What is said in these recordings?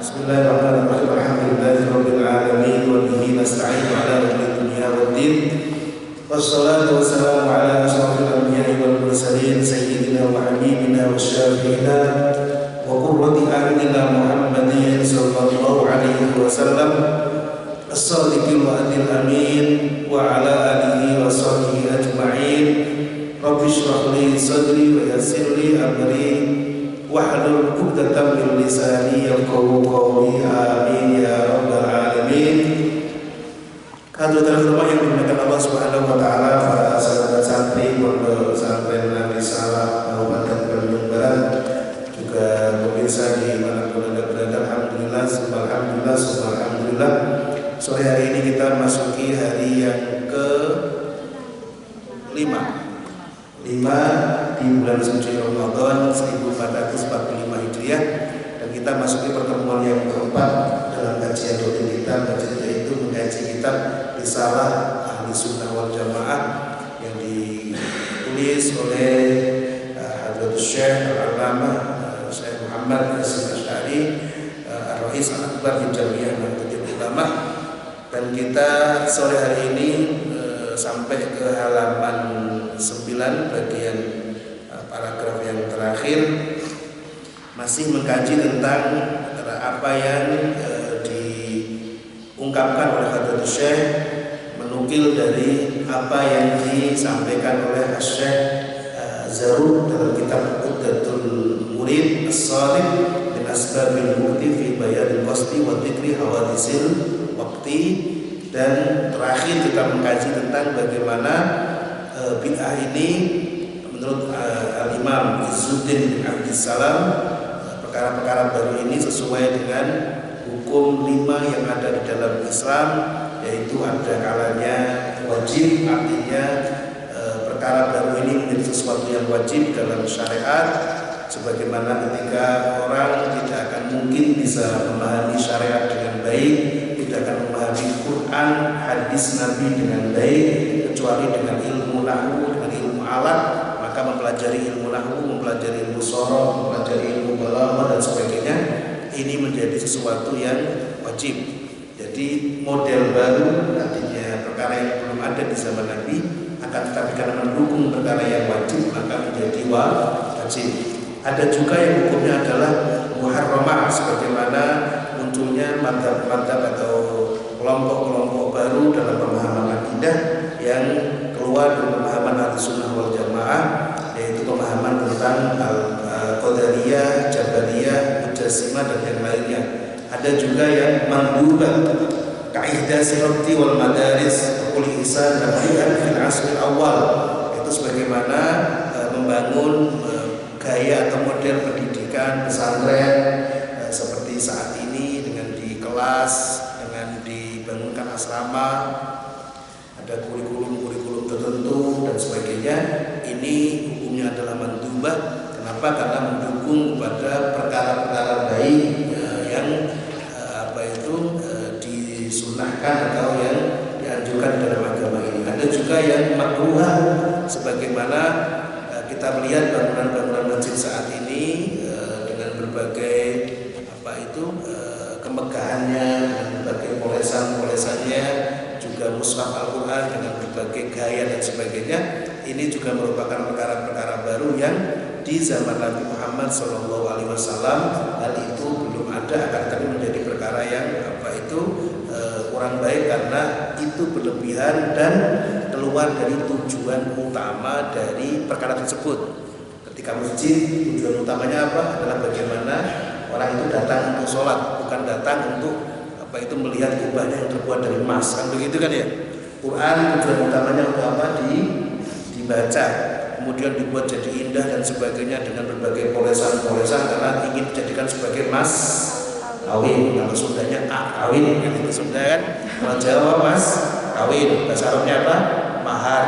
Bismillahirrahmanirrahim. Alhamdulillahirabbil alamin wa bihi nasta'inu ala umuri dunya waddin. Wassalatu wassalamu ala asyrofil anbiya'i wal mursalin sayyidina wa habibina wa syafi'ina wa qurrati a'yunina Muhammadin sallallahu alaihi wasallam as-sadiqil wa'dil amin wa ala alihi wa sahbihi ajma'in. Rabbi shrah li sadri wa yassir li amri wahlul 'uqdatam min lisani yafqahu qawli. Amin ya rabbal alamin. Hadirin yang dimuliakan Allah Subhanahu wa taala, para sahabat santri Pondok Pesantren Risalah Kabupaten Bandung Barat, juga pemirsa di manapun Anda berada, alhamdulillah, alhamdulillah. Sore hari ini kita masuki hari yang ke-5 di bulan suci Ramadan 1445 Hijriah, dan kita masuki pertemuan yang keempat dalam kajian rutin kita, yaitu mengkaji kitab Risalah Ahli Sunnah wal Jamaah yang ditulis oleh Hadratus Syekh Al-Allamah Syekh Muhammad Hasyim Asy'ari Ar-Rais Al-Akbar di Jamiah Nahdlatul Ulama. Dan kita sore hari ini sampai ke halaman 9 bagian paragraf yang terakhir, masih mengkaji tentang apa yang diungkapkan oleh Hadratus Syekh, menukil dari apa yang disampaikan oleh Syekh Zarruq dalam kitab Uqdatul Murid As-Shaliq min Asbabil Mukti fi Bayanil Qasdi wa Dzikri Hawaditsil Waqti. Dan terakhir kita mengkaji tentang bagaimana bid'ah ini menurut Al-Imam Izzuddin bin Abdissalam, perkara-perkara baru ini sesuai dengan hukum 5 yang ada di dalam Islam, yaitu ada kalanya wajib, artinya perkara baru ini menjadi sesuatu yang wajib dalam syariat, sebagaimana ketika orang tidak akan mungkin bisa memahami syariat dengan baik, tidak akan memahami Quran, hadis Nabi dengan baik kecuali dengan ilmu nahwu, dengan ilmu alat. Maka mempelajari ilmu nahwu, mempelajari ilmu sorof, mempelajari ilmu balaghah dan sebagainya, ini menjadi sesuatu yang wajib. Jadi model baru, artinya perkara yang belum ada di zaman Nabi, akan tetapi karena mendukung perkara yang wajib maka menjadi wajib. Ada juga yang hukumnya adalah muharramah, sebagaimana munculnya madzhab atau kelompok-kelompok baru dalam pemahaman akidah yang keluar dari pemahaman Ahlussunnah wal Jamaah, yaitu pemahaman tentang Qadariyah, Jabariyah, Mujassimah dan yang lainnya. Ada juga yang mandubah kaidah sirati wal madaris wal ihsan dan fil asr awal, itu sebagaimana membangun gaya atau model pendidikan pesantren seperti saat ini, dengan di kelas, dengan dibangunkan asrama, ada kurikulum tertentu dan sebagainya. Ini hukumnya adalah mandubah. Kenapa? Karena mendukung kepada perkara-perkara baik yang disunnahkan atau yang dianjurkan dalam agama ini. Ada juga yang makruhah, sebagaimana kita melihat bangunan-bangunan masjid saat ini dengan berbagai kemegahannya, dengan berbagai polesannya, juga mushaf Al-Quran dengan berbagai gaya dan sebagainya. Ini juga merupakan perkara-perkara baru yang di zaman Nabi Muhammad SAW hal itu belum ada, akan tetapi menjadi perkara yang kurang baik karena itu berlebihan dan keluar dari tujuan utama dari perkara tersebut. Ketika masjid, tujuan utamanya apa? Adalah bagaimana orang itu datang untuk sholat, bukan datang untuk melihat kubahnya yang terbuat dari emas, kan begitu kan ya? Quran tujuan utamanya untuk apa? Dibaca, kemudian dibuat jadi indah dan sebagainya dengan berbagai polesan karena ingin dijadikan sebagai mas kawin. Kalau Sundanya kawin, kan itu Sunda kan. Kalau Jawa mas kawin, bahasa Arabnya apa? Mahar.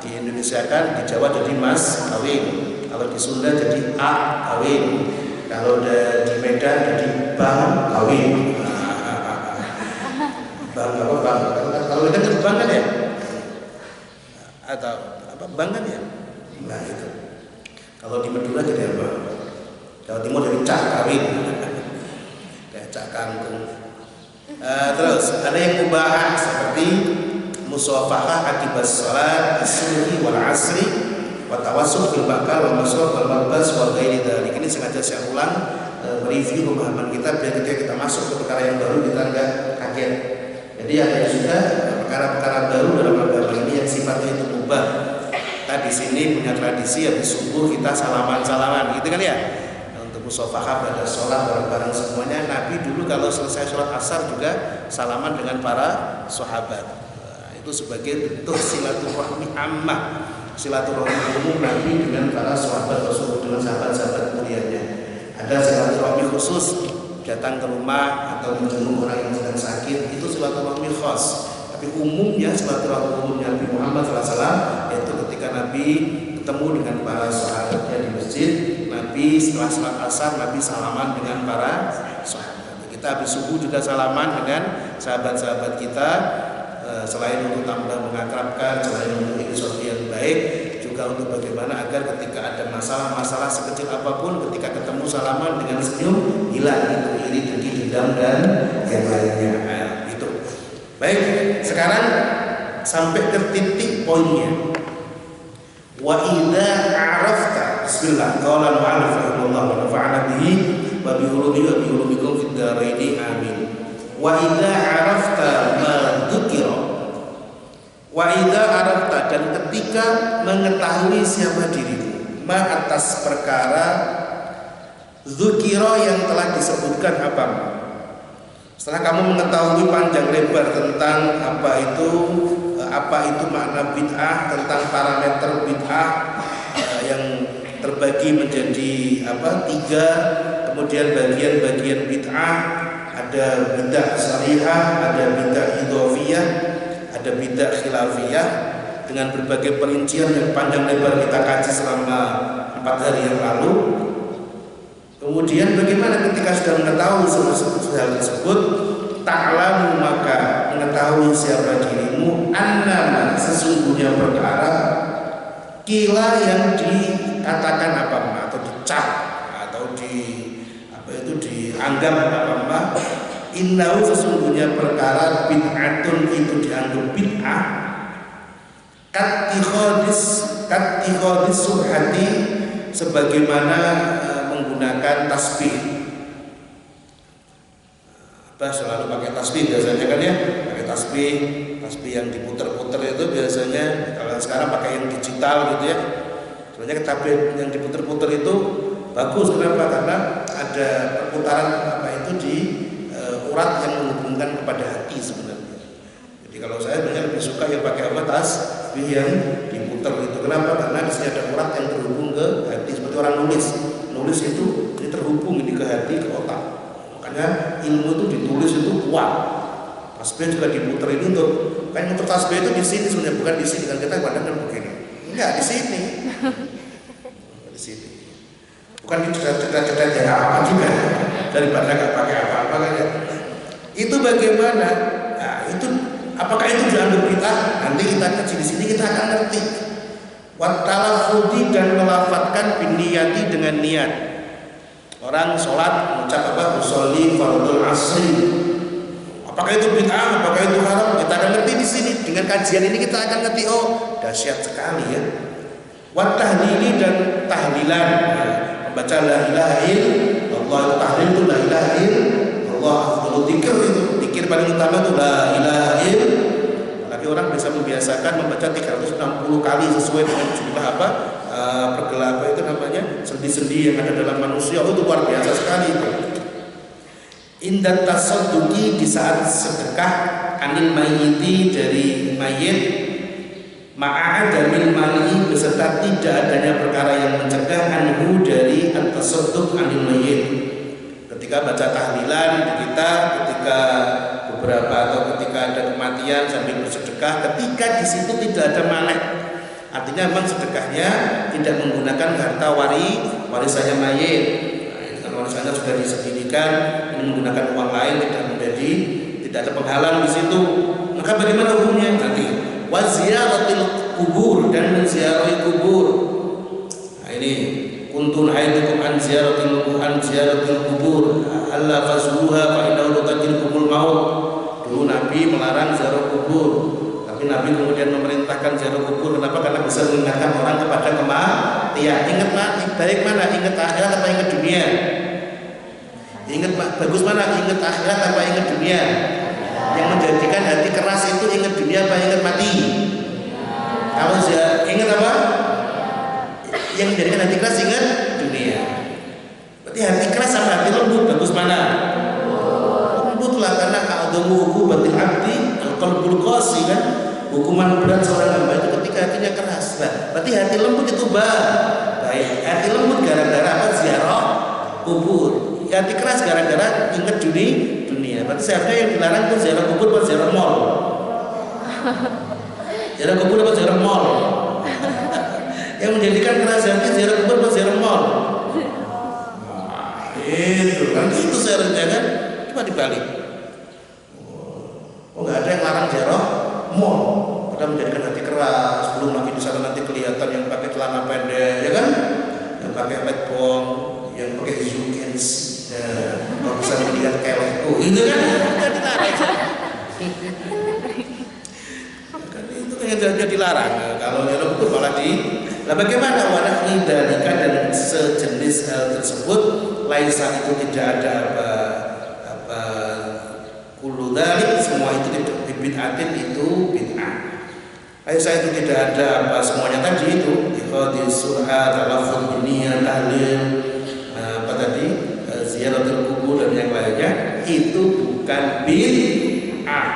Di Indonesia kan, di Jawa jadi mas kawin. Kalau di Sunda jadi kawin. Kalau di Medan jadi bang kawin. Bang apa bang? Kalau Medan kan bang kan ya? Atau apa bang kan ya? Nah itu. Kalau di Madura jadi apa? Jawa Timur jadi cak kawin. kangkung. Terus ada yang mubah seperti musafahah akibat salat as-subhi wal asri wa tawassul fil bakal wal masruf wal malbas wa ghairi dzalik. Ini sengaja saya ulang mereview pemahaman kita biar ketika kita masuk ke perkara yang baru kita enggak kaget. Jadi ada juga perkara-perkara baru dalam agama ini yang sifatnya itu mubah. Kita di sini punya tradisi habis subuh kita salaman-salaman gitu kan ya. Untuk musafahah pada sholat bareng-bareng semuanya. Nabi dulu kalau selesai sholat asar juga salaman dengan para sahabat. Itu sebagai bentuk silaturahmi ammah, silaturahmi umum Nabi dengan para sahabat Rasulullah, dengan sahabat-sahabat mulianya. Ada silaturahmi khusus, datang ke rumah atau menjenguk orang yang sedang sakit, itu silaturahmi khas. Tapi umumnya silaturahmi umum Nabi Muhammad SAW yaitu ketika Nabi ketemu dengan para sahabatnya di masjid, Nabi setelah sholat asar Nabi salaman dengan para sahabat. Kita habis subuh juga salaman dengan sahabat-sahabat kita. Selain untuk tambah mengakrabkan, selain untuk sesuatu yang baik, juga untuk bagaimana agar ketika ada masalah-masalah sekecil apapun, ketika ketemu salaman dengan senyum, hilang itu iri, dengki, dendam dan yang lainnya. Itu. Baik, sekarang sampai ke titik poinnya. Wa idza arafta, bismillah, qala al-mu'allif rahimahullah wa nafa'ana bihi wa bi ulumihi wa bi ulumikum fid dharaini amin. Wa idza arafta ma dzukira, wa idza arafta, dan ketika mengetahui siapa dirimu, ma atas perkara dzukira yang telah disebutkan apa. Setelah kamu mengetahui panjang lebar tentang apa itu makna bid'ah, tentang parameter bid'ah yang terbagi menjadi tiga, kemudian bagian-bagian bid'ah, ada bid'ah syarihah, ada bid'ah idhofiyah, ada bid'ah khilafiyah, dengan berbagai perincian yang panjang lebar kita kaji selama 4 hari yang lalu. Kemudian bagaimana ketika sudah mengetahui hal tersebut, ta'lamu, maka mengetahui siapa dirimu, annama, sesungguhnya perkara, kila yang dikatakan atau dicap atau dianggap innahu, sesungguhnya perkara, bid'atun, itu dianggap bid'ah, kattikhadis subhati, sebagaimana menggunakan tasbih. Selalu pakai tasbih biasanya kan ya, pakai tasbih yang diputer-puter itu biasanya. Kalau sekarang pakai yang digital gitu ya. Sebenarnya tasbih yang diputer-puter itu bagus. Kenapa? Karena ada perputaran di urat yang menghubungkan kepada hati sebenarnya. Jadi kalau saya sebenarnya lebih suka yang pakai tasbih yang diputer itu. Kenapa? Karena di sini ada urat yang terhubung ke hati, seperti orang nulis itu ini terhubung ini ke hati, ke otak. Makanya ilmu itu ditulis itu kuat. Tasbih juga diputer ini untuk kan muter tasbih itu di sini sebenarnya, bukan di sini kan kita badan kan begini. Enggak, di sini. Di sini. Bukan di cedak-cedak yang apa juga. Daripada enggak pakai apa-apa kan ya. Itu bagaimana? Nah, itu apakah itu dianggap bid'ah? Nanti kita kaji di sini kita akan ngerti. Wa talaffudzi, dan melafadzkan binniyati, dengan niat. Orang sholat mengucap usolli fardhul asri. Apakah itu bid'ah? Apakah itu haram? Kita akan ngerti di sini. Dengan kajian ini kita akan ngerti, oh dahsyat sekali ya. Wa tahlili, dan tahlilan, membaca la ilaha illallah. Tahlil itu la ilaha illallah. Kalau dzikir itu, dzikir paling utama itu la ilaha illallah. Tapi orang bisa membiasakan membaca 360 kali sesuai dengan jumlah pergelar itu namanya sendi-sendi yang ada dalam manusia. Itu luar biasa sekali itu. Indat tasadduqi, di saat sedekah, anil mayyiti, dari mayit, ma'adamil mani, beserta tidak adanya perkara yang mencegah, anhu, dari at-tasadduq anil mayyit. Ketika baca tahlilan kita, ketika beberapa atau ketika ada kematian sambil bersedekah, ketika di situ tidak ada manek, artinya memang sedekahnya tidak menggunakan harta warisannya mayit. Nah, ini kan warisannya sudah disendirikan, ini menggunakan uang lain, tidak ada penghalang di situ. Maka bagaimana hukumnya? Nanti wa ziyaratil kubur, dan menziarahi kubur. Nah, ini kuntun haitukum an ziyaratil kubur alla fazuha fa innahu maut. Dulu Nabi melarang ziarah kubur, tapi Nabi kemudian memerintahkan ziarah kubur. Kenapa? Karena bisa mengingatkan orang kepada kematian. Ingat mati, baik mana? Ingat akhirat apa ingat dunia? Ingat bagus mana? Ingat akhirat apa ingat dunia? Yang menjadikan hati keras itu ingat dunia apa ingat mati? Kalau ingat apa? Yang menjadikan hati keras ingat dunia. Berarti hati keras sama hati lembut bagus mana? Lembutlah, karena a'dhamu uqubatil abdi al-qalbul qasi kan. Hukuman berat seorang hamba itu ketika hatinya keras. Nah, berarti hati lembut itu baik. Hati lembut gara-gara apa? Ziarah kubur. Hati keras gara-gara ingat dunia. Berarti seharusnya yang dilarang itu ziarah kubur atau ziarah mall? Ziarah kubur atau ziarah mall? Yang menjadikan keras hati ziarah kubur atau ziarah mall? Itu kan itu seharusnya kan. Coba dibalik. Oh, nggak ada yang larang ziarah mall. Padahal menjadikan hati keras. Belum lagi di sana nanti kelihatan yang pakai celana pendek, ya kan? Yang pakai petbong, yang pakai jeans, kalau bisa melihat kelekku, itu kan tidak dilarang. Kan itu yang dilarang. Kalau ziarah kubur malah di. Nah, bagaimana wadah nidalika dan sejenis hal tersebut? Laisa itu tidak ada apa kullu dzalik, semua itu tidak bid'atin, itu bid'ah. Laisa itu tidak ada apa semuanya tadi itu ikhadi surha talafuz biniyah tahlil apa tadi ziaratul kubur dan yang lainnya, itu bukan bid'ah.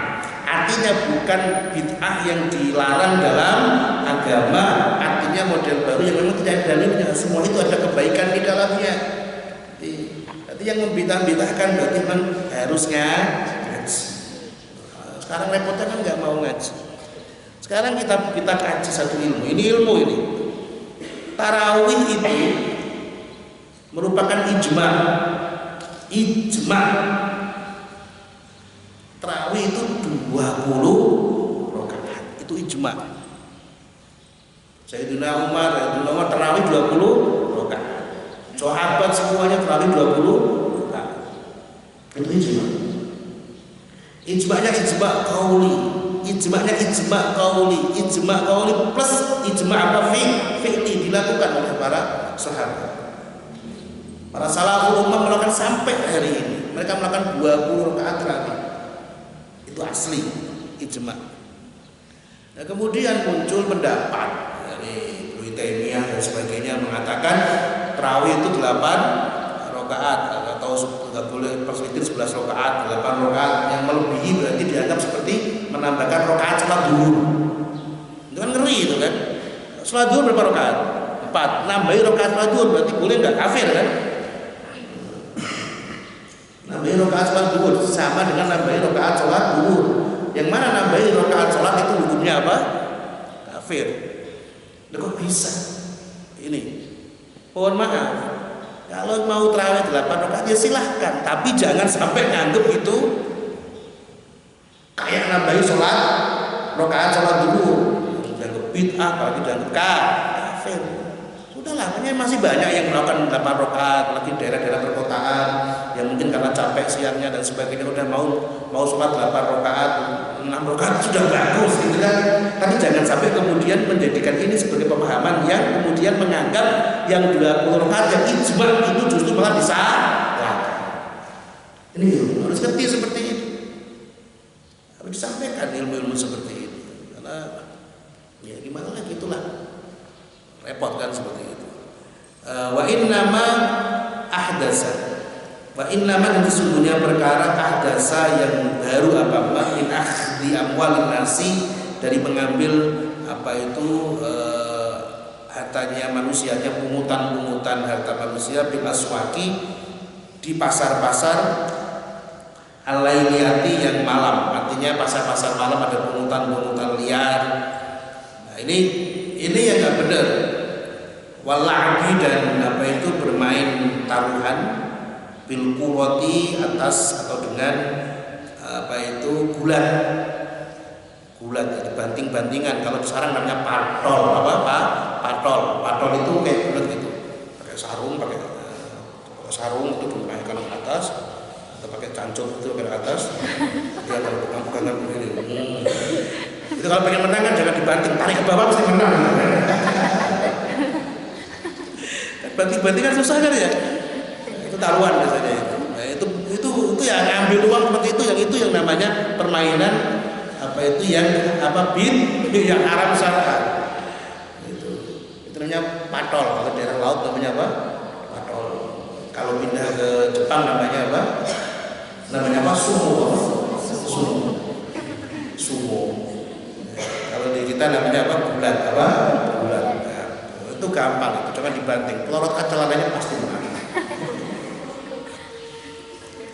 Artinya bukan bid'ah yang dilarang dalam agama, artinya model baru yang memang tidak ada dalilnya. Semua itu ada kebaikan di dalamnya. Jadi yang membid'ah-bid'ahkan berarti memang harusnya ngaji. Sekarang repotnya kan nggak mau ngaji. Sekarang kita kaji satu ilmu. Ini ilmu ini. Tarawih itu merupakan ijma. Tarawih itu 20 rakaat. Itu ijma. Sayyidina Umar tarawih 20 rakaat. Sahabat semuanya tarawih 20 rakaat. Itu ijma. Ijma'nya ijma' qauli. Ijma' qauli plus ijma' apa fi'li dilakukan oleh para sahabat. Para salaful ummah melakukan sampai hari ini. Mereka melakukan 20 rakaat tarawih. Itu asli ijma'. Nah, kemudian muncul pendapat dari Ibnu Taimiyah dan sebagainya mengatakan tarawih itu 8 rakaat atau nggak boleh perselisihan 11 rakaat, 8 rakaat. Yang melebihi berarti dianggap seperti menambahkan rakaat sholat zuhur. Itu kan ngeri itu kan. Sholat zuhur berapa rakaat? 4. Nambahi rakaat sholat zuhur berarti boleh nggak? Kafir kan? Nambahi rakaat sholat zuhur sama dengan nambahi rakaat sholat zuhur. Yang mana nambahi rakaat sholat itu hukumnya apa? Kafir. Kok bisa? Ini. Mohon maaf. Kalau mau tarawih 8 rakaat ya silahkan, tapi jangan sampai nganggep itu kayak nambahi sholat rakaat sholat zuhur. Dianggap bid'ah, apalagi dianggap kafir. Sudahlah, masih banyak yang melakukan 8 rakaat, lagi daerah-daerah perkotaan yang mungkin karena capek siangnya dan sebagainya udah mau sholat 8 rakaat, 6 rakaat sudah bagus gitu kan. Tapi jangan sampai kemudian menjadikan ini sebagai pemahaman yang kemudian menganggap yang 20 rakaat yang ijma itu justru malah disalahkan. Ini harus ngerti seperti itu. Harus disampaikan ilmu-ilmu seperti itu. Karena ya gimana lagi, itulah repot kan seperti itu. Wa innama ahdasa, wa innama dan sesungguhnya perkara ahdasa yang baru apa min akhdi amwalin nasi, dari mengambil apa itu hartanya manusianya, pungutan harta manusia bil aswaki, di pasar-pasar alailiyati yang malam, artinya pasar-pasar malam ada pungutan liar. Nah, ini yang nggak benar. Wal'abi dan apa itu bermain taruhan bil qurati atas atau dengan apa itu gulat banting-bantingan. Kalau sekarang namanya patol, patol itu kayak gulat gitu, pakai sarung itu dimainkan ke atas, atau pakai cancur itu ke atas, dia kalau pegang begini. Itu kalau pengen menang kan jangan dibanting, tarik ke bawah pasti menang. Banting-banting kan susah kan ya? Itu taruhan biasanya itu. Nah, itu yang ambil uang seperti itu yang namanya permainan yang haram syar'an. Itu namanya patol. Kalau daerah laut namanya apa? Patol. Kalau pindah ke Jepang namanya apa? Sumo. Kalau di kita namanya apa? Bulat. Nah, itu gampang, itu cuma dibanting. Pelorot celananya pasti menang.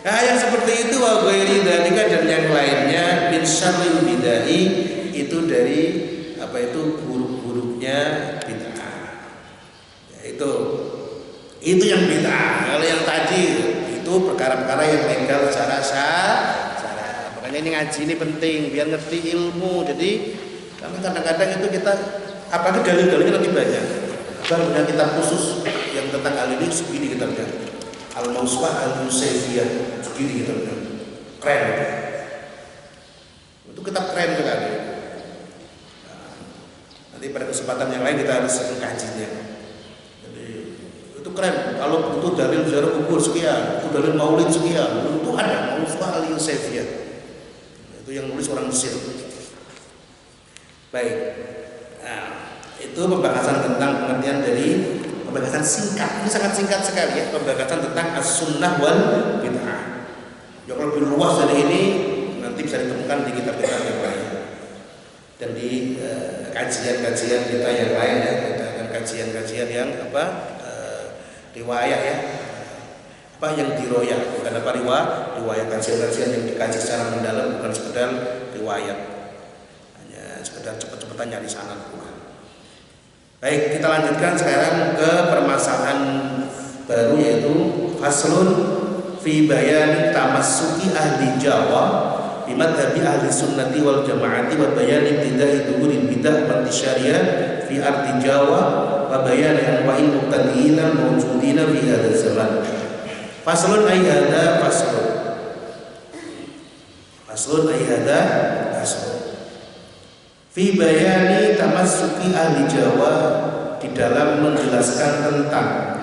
Nah, yang seperti itu wa ghairi dzalika dan yang lainnya min syarril bid'ah itu dari buruk-buruknya bid'ah. Ya, itu yang bid'ah. Kalau yang tadi itu perkara-perkara yang legal secara syara. Makanya ini ngaji ini penting biar ngerti ilmu. Jadi karena kadang-kadang itu kita apalagi dalil-dalilnya lebih banyak. Bahkan punya kitab khusus yang tentang hal ini segini kitabnya. Al-Mawsu'ah Al-Yusaifiyah segini gitu, keren itu kitab keren sekali. Nanti pada kesempatan yang lain kita harus mengkajinya. Jadi itu keren. Kalau butuh dalil ziarah kubur sekian, butuh dalil maulid sekian, itu ada Al-Mawsu'ah Al-Yusaifiyah. Itu yang nulis orang Mesir. Baik, nah, itu pembahasan tentang pengertian dari pembahasan singkat, ini sangat singkat sekali ya, pembahasan tentang as-sunnah wal bid'ah. Ya, kalau lebih luas dari ini nanti bisa ditemukan di kitab-kitab yang lain dan di kajian-kajian kita yang lain ya, dan kajian-kajian yang riwayat ya, yang diroyak, bukan riwayat kajian-kajian yang dikaji secara mendalam, bukan sekedar riwayat, hanya sekedar cepet-cepetan nyari sanad. Baik, kita lanjutkan sekarang ke permasalahan baru yaitu faslun fi bayan tamassuki ahli Jawa bi madhabi ahli sunnati wal jamaati wa bayan ibtida'i dhuhuril bidah wa intisyariyah fi ardi Jawa wa bayan anwa'il mubtadi'in mawjudin fi hadzal zaman. Faslun ay hadza faslun. Faslun ay hadza faslun. Fi bayani tamassuki ahli Jawa, di dalam menjelaskan tentang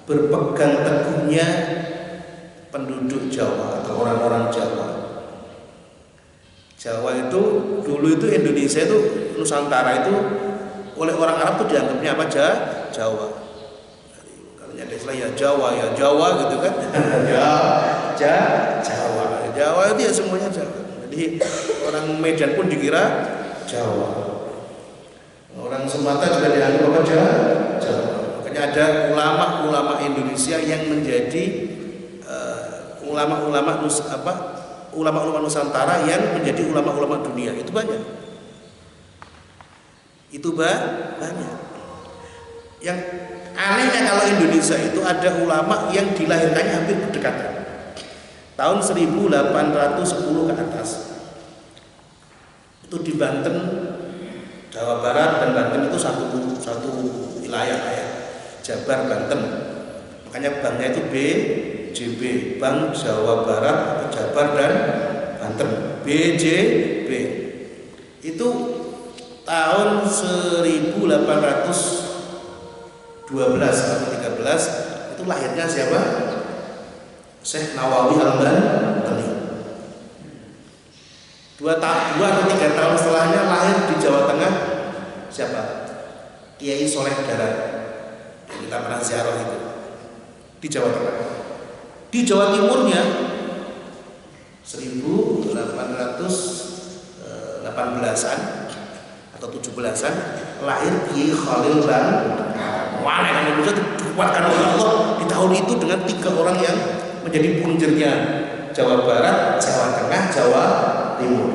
berpegang teguhnya penduduk Jawa atau orang-orang Jawa. Jawa itu dulu itu Indonesia itu Nusantara itu oleh orang Arab itu dianggapnya apa? Jawa. Kalau ada istilah ya Jawa gitu kan. Jawa. Jawa itu ya semuanya Jawa. Jadi orang Medan pun dikira Jawa. Orang Sumatera juga dianggap apa? Jawa. Makanya ada ulama-ulama Indonesia yang menjadi ulama-ulama Nusantara yang menjadi ulama-ulama dunia. Itu banyak. Banyak. Yang anehnya kalau Indonesia itu ada ulama yang dilahirkannya hampir berdekatan. Tahun 1810 ke atas. Itu di Banten, Jawa Barat dan Banten itu satu wilayah ya. Jabar Banten. Makanya banknya itu BJB, Bank Jawa Barat atau Jabar dan Banten. BJB. Itu tahun 1812 atau 13 itu lahirnya siapa? Syekh Nawawi Al-Bantani. 2 atau 3 tahun setelahnya lahir di Jawa Tengah siapa? Kiai Soleh Darat yang kita pernah ziarah itu di Jawa Tengah. Di Jawa Timurnya 1818-an atau 17-an lahir Kiai Khalil Bangkalan. Yang Indonesia dikuatkan oleh Allah di tahun itu dengan 3 orang yang menjadi punjernya Jawa Barat, Jawa Tengah, Jawa Timur.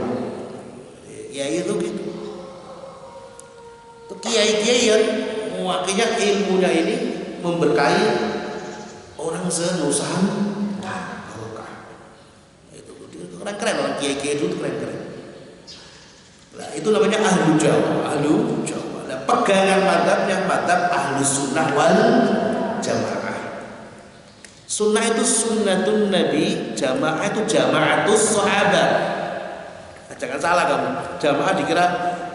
Kiai itu gitu. Itu kiai-kiai yang mewakilnya ilmunya ini memberkahi orang senusantara. Itu keren-keren orang kiai-kiai itu keren-keren. Nah, itu namanya ahlu Jawa. Nah, pegangan madhabnya madhab ahlu sunnah wal jamaah. Sunnah itu sunnatun Nabi, jamaah itu jamaatus sahabat. Jangan salah kamu. Jamaah dikira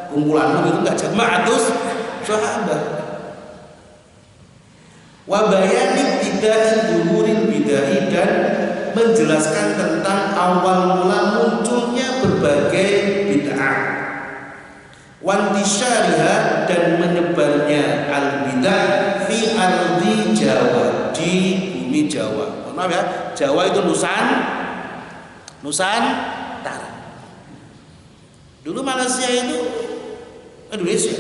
kumpulanmu itu enggak, jamaatus sahabat. Wa bayani bid'ah zuhuril bid'ah, dan menjelaskan tentang awal mula munculnya berbagai bid'ah, wantisyariha, dan menyebarnya al-bid'ah fi ardi Jawa, di bumi Jawa. Maaf ya, Jawa itu Nusantara. Dulu Malaysia itu Indonesia,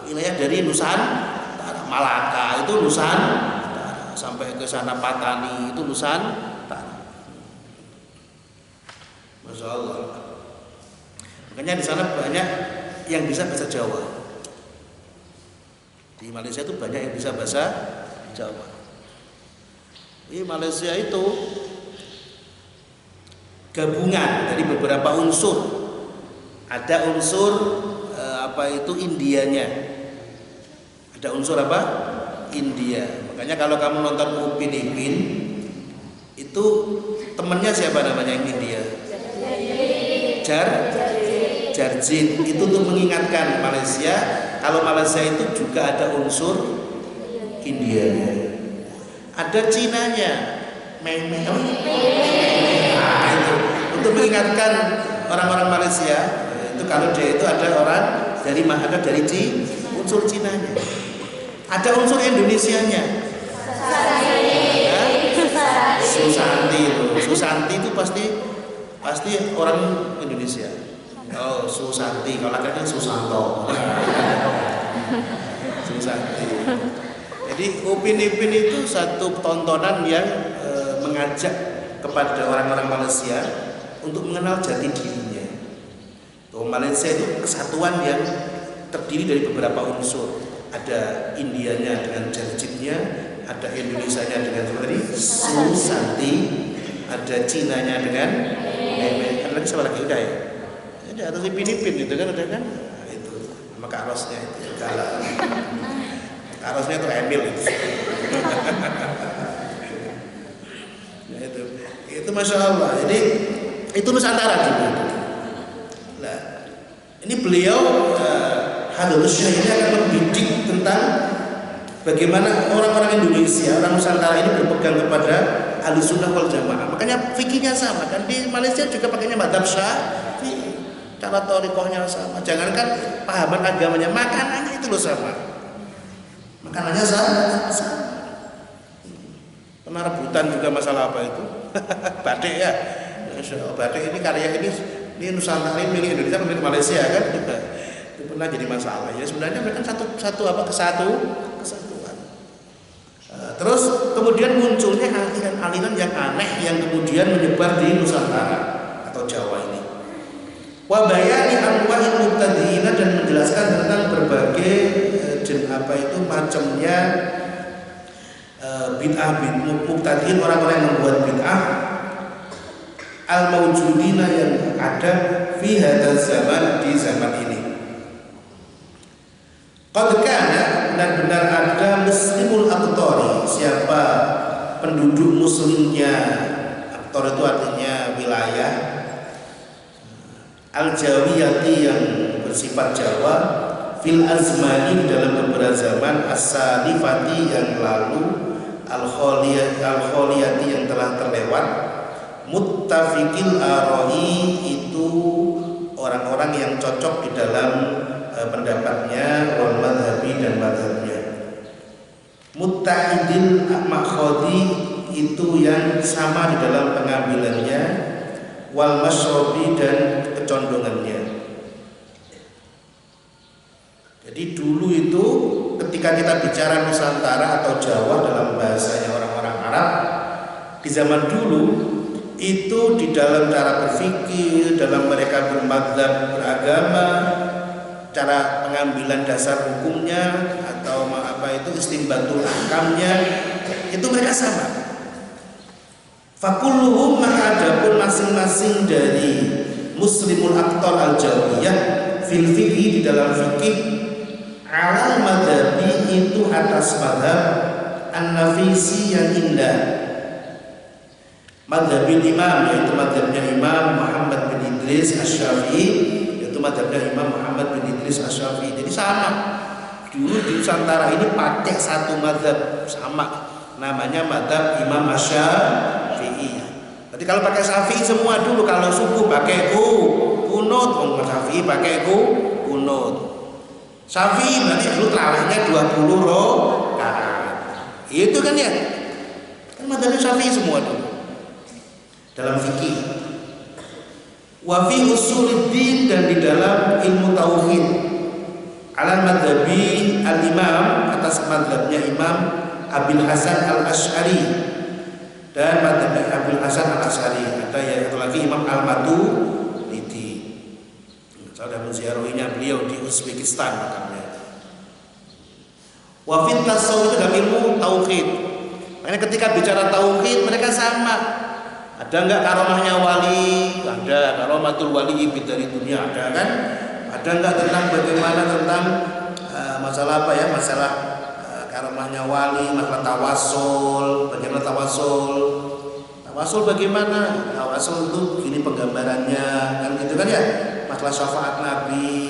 wilayah dari Nusantara. Malaka itu Nusantara, sampai ke sana Patani itu Nusantara. Masya Allah. Makanya di sana banyak yang bisa bahasa Jawa. Di Malaysia itu banyak yang bisa bahasa Jawa. Di Malaysia itu gabungan dari beberapa unsur. Ada unsur Indianya. Ada unsur apa? India. Makanya kalau kamu nonton Upin Ipin, itu temennya siapa namanya yang India? Jarjin. Itu untuk mengingatkan Malaysia kalau Malaysia itu juga ada unsur India. Ada Cinanya, itu untuk mengingatkan orang-orang Malaysia itu kalau dia itu ada orang dari unsur Cinanya. Ada unsur Indonesianya. Susanti itu pasti orang Indonesia. Oh, Susanti, kalau laki-laki Susanto. Susanti. Jadi Upin Ipin itu satu tontonan yang mengajak kepada orang-orang Malaysia untuk mengenal jati dirinya. Malaysia itu kesatuan yang terdiri dari beberapa unsur. Ada Indianya dengan Jarjitnya, ada Indonesianya dengan Susanti, ada Cinanya dengan ada lagi siapa lagi udah ya? Ada atau Filipin itu kan udah kan? Nah, itu sama Karosnya itu galak. Karosnya itu Emil itu. Nah, itu Masya Allah. Jadi itu Nusantara juga. Nah, ini beliau Hadratus Syekh ini akan membidik tentang bagaimana orang-orang Indonesia, orang Nusantara ini berpegang kepada Ahlussunnah wal Jamaah. Makanya fikihnya sama kan, di Malaysia juga pakainya madzhab Syafi'i, cara thariqahnya sama. Jangankan pahaman agamanya, makanannya itu loh sama. Makanannya sama. Pernah rebutan juga masalah apa itu? Batik ya. Batik ini karya ini Nusantara ini milik Indonesia, milik Malaysia kan juga. Itu pernah jadi masalah. Ya sebenarnya mereka kesatuan. Terus kemudian munculnya aliran yang aneh yang kemudian menyebar di Nusantara atau Jawa ini. Wa bayani anwa'il mubtadi'ina, dan menjelaskan tentang berbagai macamnya bid'ah mubtadi'in, orang-orang yang membuat bid'ah al-mawjudina, yang ada fi hadzal zaman, di zaman ini. Qad kana, benar-benar ada muslimul aqtari, siapa penduduk muslimnya. Aqtar itu artinya wilayah, al-jawiyati, yang bersifat Jawa, fil azmani, dalam beberapa zaman, as-salifati, yang lalu, al-kholiyati, yang telah terlewat, muttafiqil ara'i, itu orang-orang yang cocok di dalam pendapatnya, wal madhabi, dan madhabnya. Mutta'idil makhodi, itu yang sama di dalam pengambilannya, wal masyrobi, dan kecondongannya. Jadi dulu itu ketika kita bicara Nusantara atau Jawa dalam bahasanya orang-orang Arab di zaman dulu, itu di dalam cara berfikir, dalam mereka bermadzhab beragama, cara pengambilan dasar hukumnya atau istinbatul ahkamnya, itu mereka sama. Fakulluhum, maka adapun masing-masing dari muslimul aqtar al-jawiyah fil fiqhi, di dalam fikih, alal madhabi, itu atas madhab an-nafisi, yang indah, Madhabil imam, yaitu madhabnya Imam Muhammad bin Idris Asy-Syafi'i, yaitu madhabnya Imam Muhammad bin Idris Asy-Syafi'i. Jadi sama. Dulu di Nusantara ini pakai satu madhab sama, namanya madhab Imam Asy-Syafi'i. Jadi kalau pakai Syafi'i semua dulu, kalau subuh pakai kunut, Imam Syafi'i pakai kunut. Syafi'i berarti dulu tarawihnya 20 rakaat. Itu kan ya. Kan madhab Syafi'i semua dulu. Dalam fikih, wa fi usuluddin, dan di dalam ilmu tauhid, ala madhabi al-imam, atas madhabnya Imam Abil Hasan al-Asy'ari dan madhabnya Abil Hasan al-Asy'ari. Ada yaitu lagi Imam Al-Maturidi. Saya sudah menziarahinya beliau di Uzbekistan makamnya. Wa fi tasawuf, itu dalam ilmu tauhid. Makanya ketika bicara tauhid mereka sama. Ada enggak karomahnya wali? Ada. Karomatul wali dari dunia ada kan? Ada enggak tentang bagaimana tentang masalah apa ya? Masalah karomahnya wali, masalah tawasul, bagaimana tawasul? Tawasul bagaimana? Tawasul itu gini penggambarannya, kan gitu kan ya? Masalah syafaat Nabi,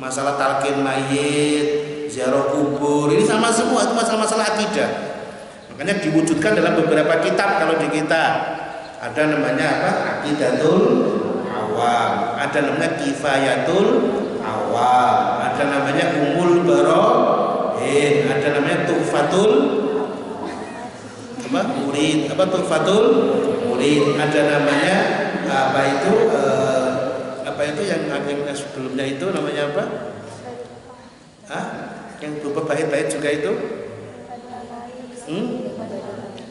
masalah talqin mayit, ziarah kubur, ini sama semua, itu masalah-masalah akidah. Makanya diwujudkan dalam beberapa kitab. Kalau di kita ada namanya apa? Aqidatul Awam, ada namanya Kifayatul Awam, ada namanya Umul Barohin, ada namanya Tuhfatul Murid, Tuhfatul Murid, ada namanya apa itu yang sebelumnya itu namanya apa? Yang berupa bait-bait juga itu?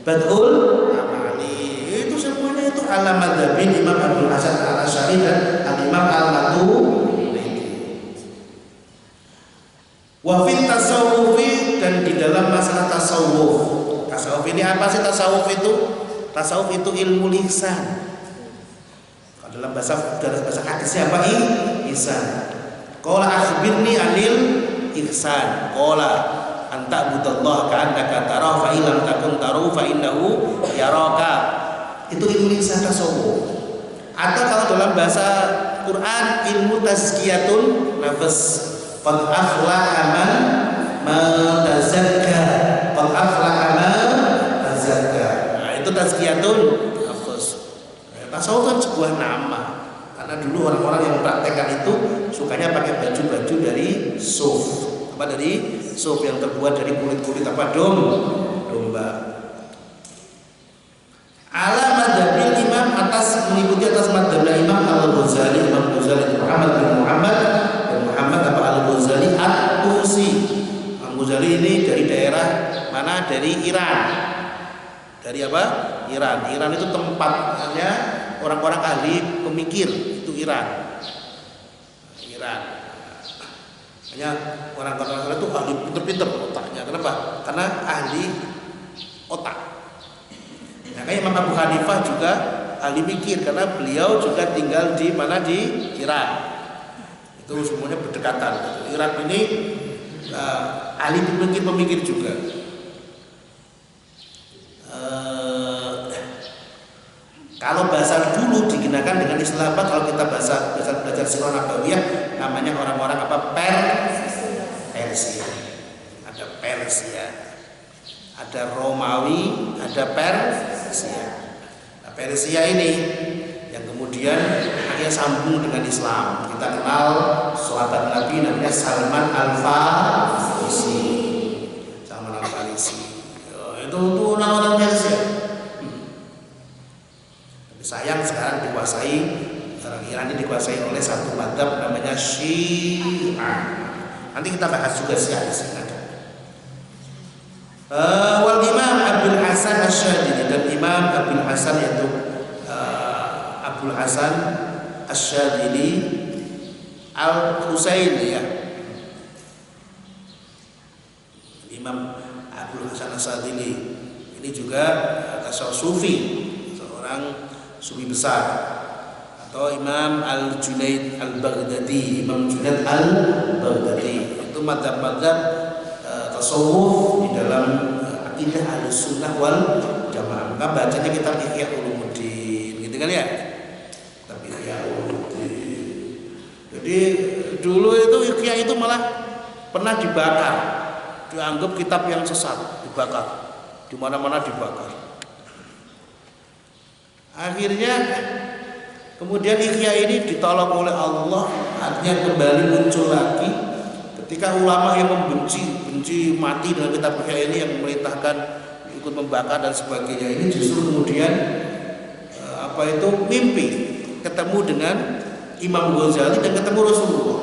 Badul semuanya itu ala madhabin Imam Abdul Hasan al-Asy'ari dan al-Imam al-Maturidi. Wa fi tasawufi, dan di dalam masalah tasawuf. Tasawuf ini apa sih tasawuf itu? Tasawuf itu ilmu lisan. Kalau dalam bahasa hadisnya apa? Ihsan. Qala akhbirni anil ihsan. Qala anta budallaha ka'annaka tarahu fa illam takun tarahu fa innahu yaraka. Itu ilmu lisan tasawuf. Atau kalau dalam bahasa Quran ilmu tazkiyatun nafs. Qad aflaha man tazakka. Qad aflaha man tazakka. Nah, itu tazkiyatun nafs. Tasawuf kan sebuah nama. Karena dulu orang-orang yang mempraktekkan itu sukanya pakai baju-baju dari suf. Apa dari suf yang terbuat dari kulit-kulit domba. Ala madhabil imam, mengikuti atas madhabnya Imam Al-Ghazali, Imam Ghazali Muhammad bin Muhammad dan Muhammad Al-Ghazali At-Tusi. Imam Ghazali ini dari daerah mana? Dari Iran. Dari apa? Iran. Iran itu tempatnya orang-orang ahli pemikir, itu Iran. Hanya orang-orang itu ahli pinter-pinter otaknya. Kenapa? Karena ahli otak. Makanya Imam Abu Hanifah juga ahli mikir, karena beliau juga tinggal di mana? Di Irak. Itu semuanya berdekatan. Irak ini ahli pemikir juga. Kalau bahasa dulu digunakan dengan istilah apa? Kalau kita belajar sirah nabawiyah, namanya orang-orang apa? Persia. Ada Persia, ada Romawi, ada Persia. Nah, Persia ini yang kemudian akhirnya sambung dengan Islam. Kita kenal sahabat Nabi namanya Salman Al-Farisi. Itu orang-orang Persia. Tapi sayang sekarang dikuasai, orang Iran ini dikuasai oleh satu madhab namanya Syiah. Nanti kita bahas juga Syiah di sini. Wal Imam Abul Hasan Asy-Syadzili, dan Imam Abul Hasan yaitu Abul Hasan Asy-Syadzili Al-Husaini ya. Imam Abul Hasan Asy-Syadzili ini juga tasawufi, seorang sufi besar. Atau Imam Al-Junaid Al-Baghdadi, Imam Junaid Al-Baghdadi, itu madhab-madhab tasawuf di dalam akidah Ahlussunnah wal Jamaah. Maka bacanya kitab Ihya Ulumuddin, gitu kan ya? Kitab Ihya Ulumuddin. Jadi dulu itu Ihya itu malah pernah dibakar, dianggap kitab yang sesat, dibakar, di mana-mana dibakar. Akhirnya kemudian Ihya ini ditolong oleh Allah, artinya kembali muncul lagi ketika ulama yang benci mati dengan kitab Ihya ini, yang memerintahkan ikut membakar dan sebagainya ini, justru kemudian mimpi ketemu dengan Imam Ghazali dan ketemu Rasulullah.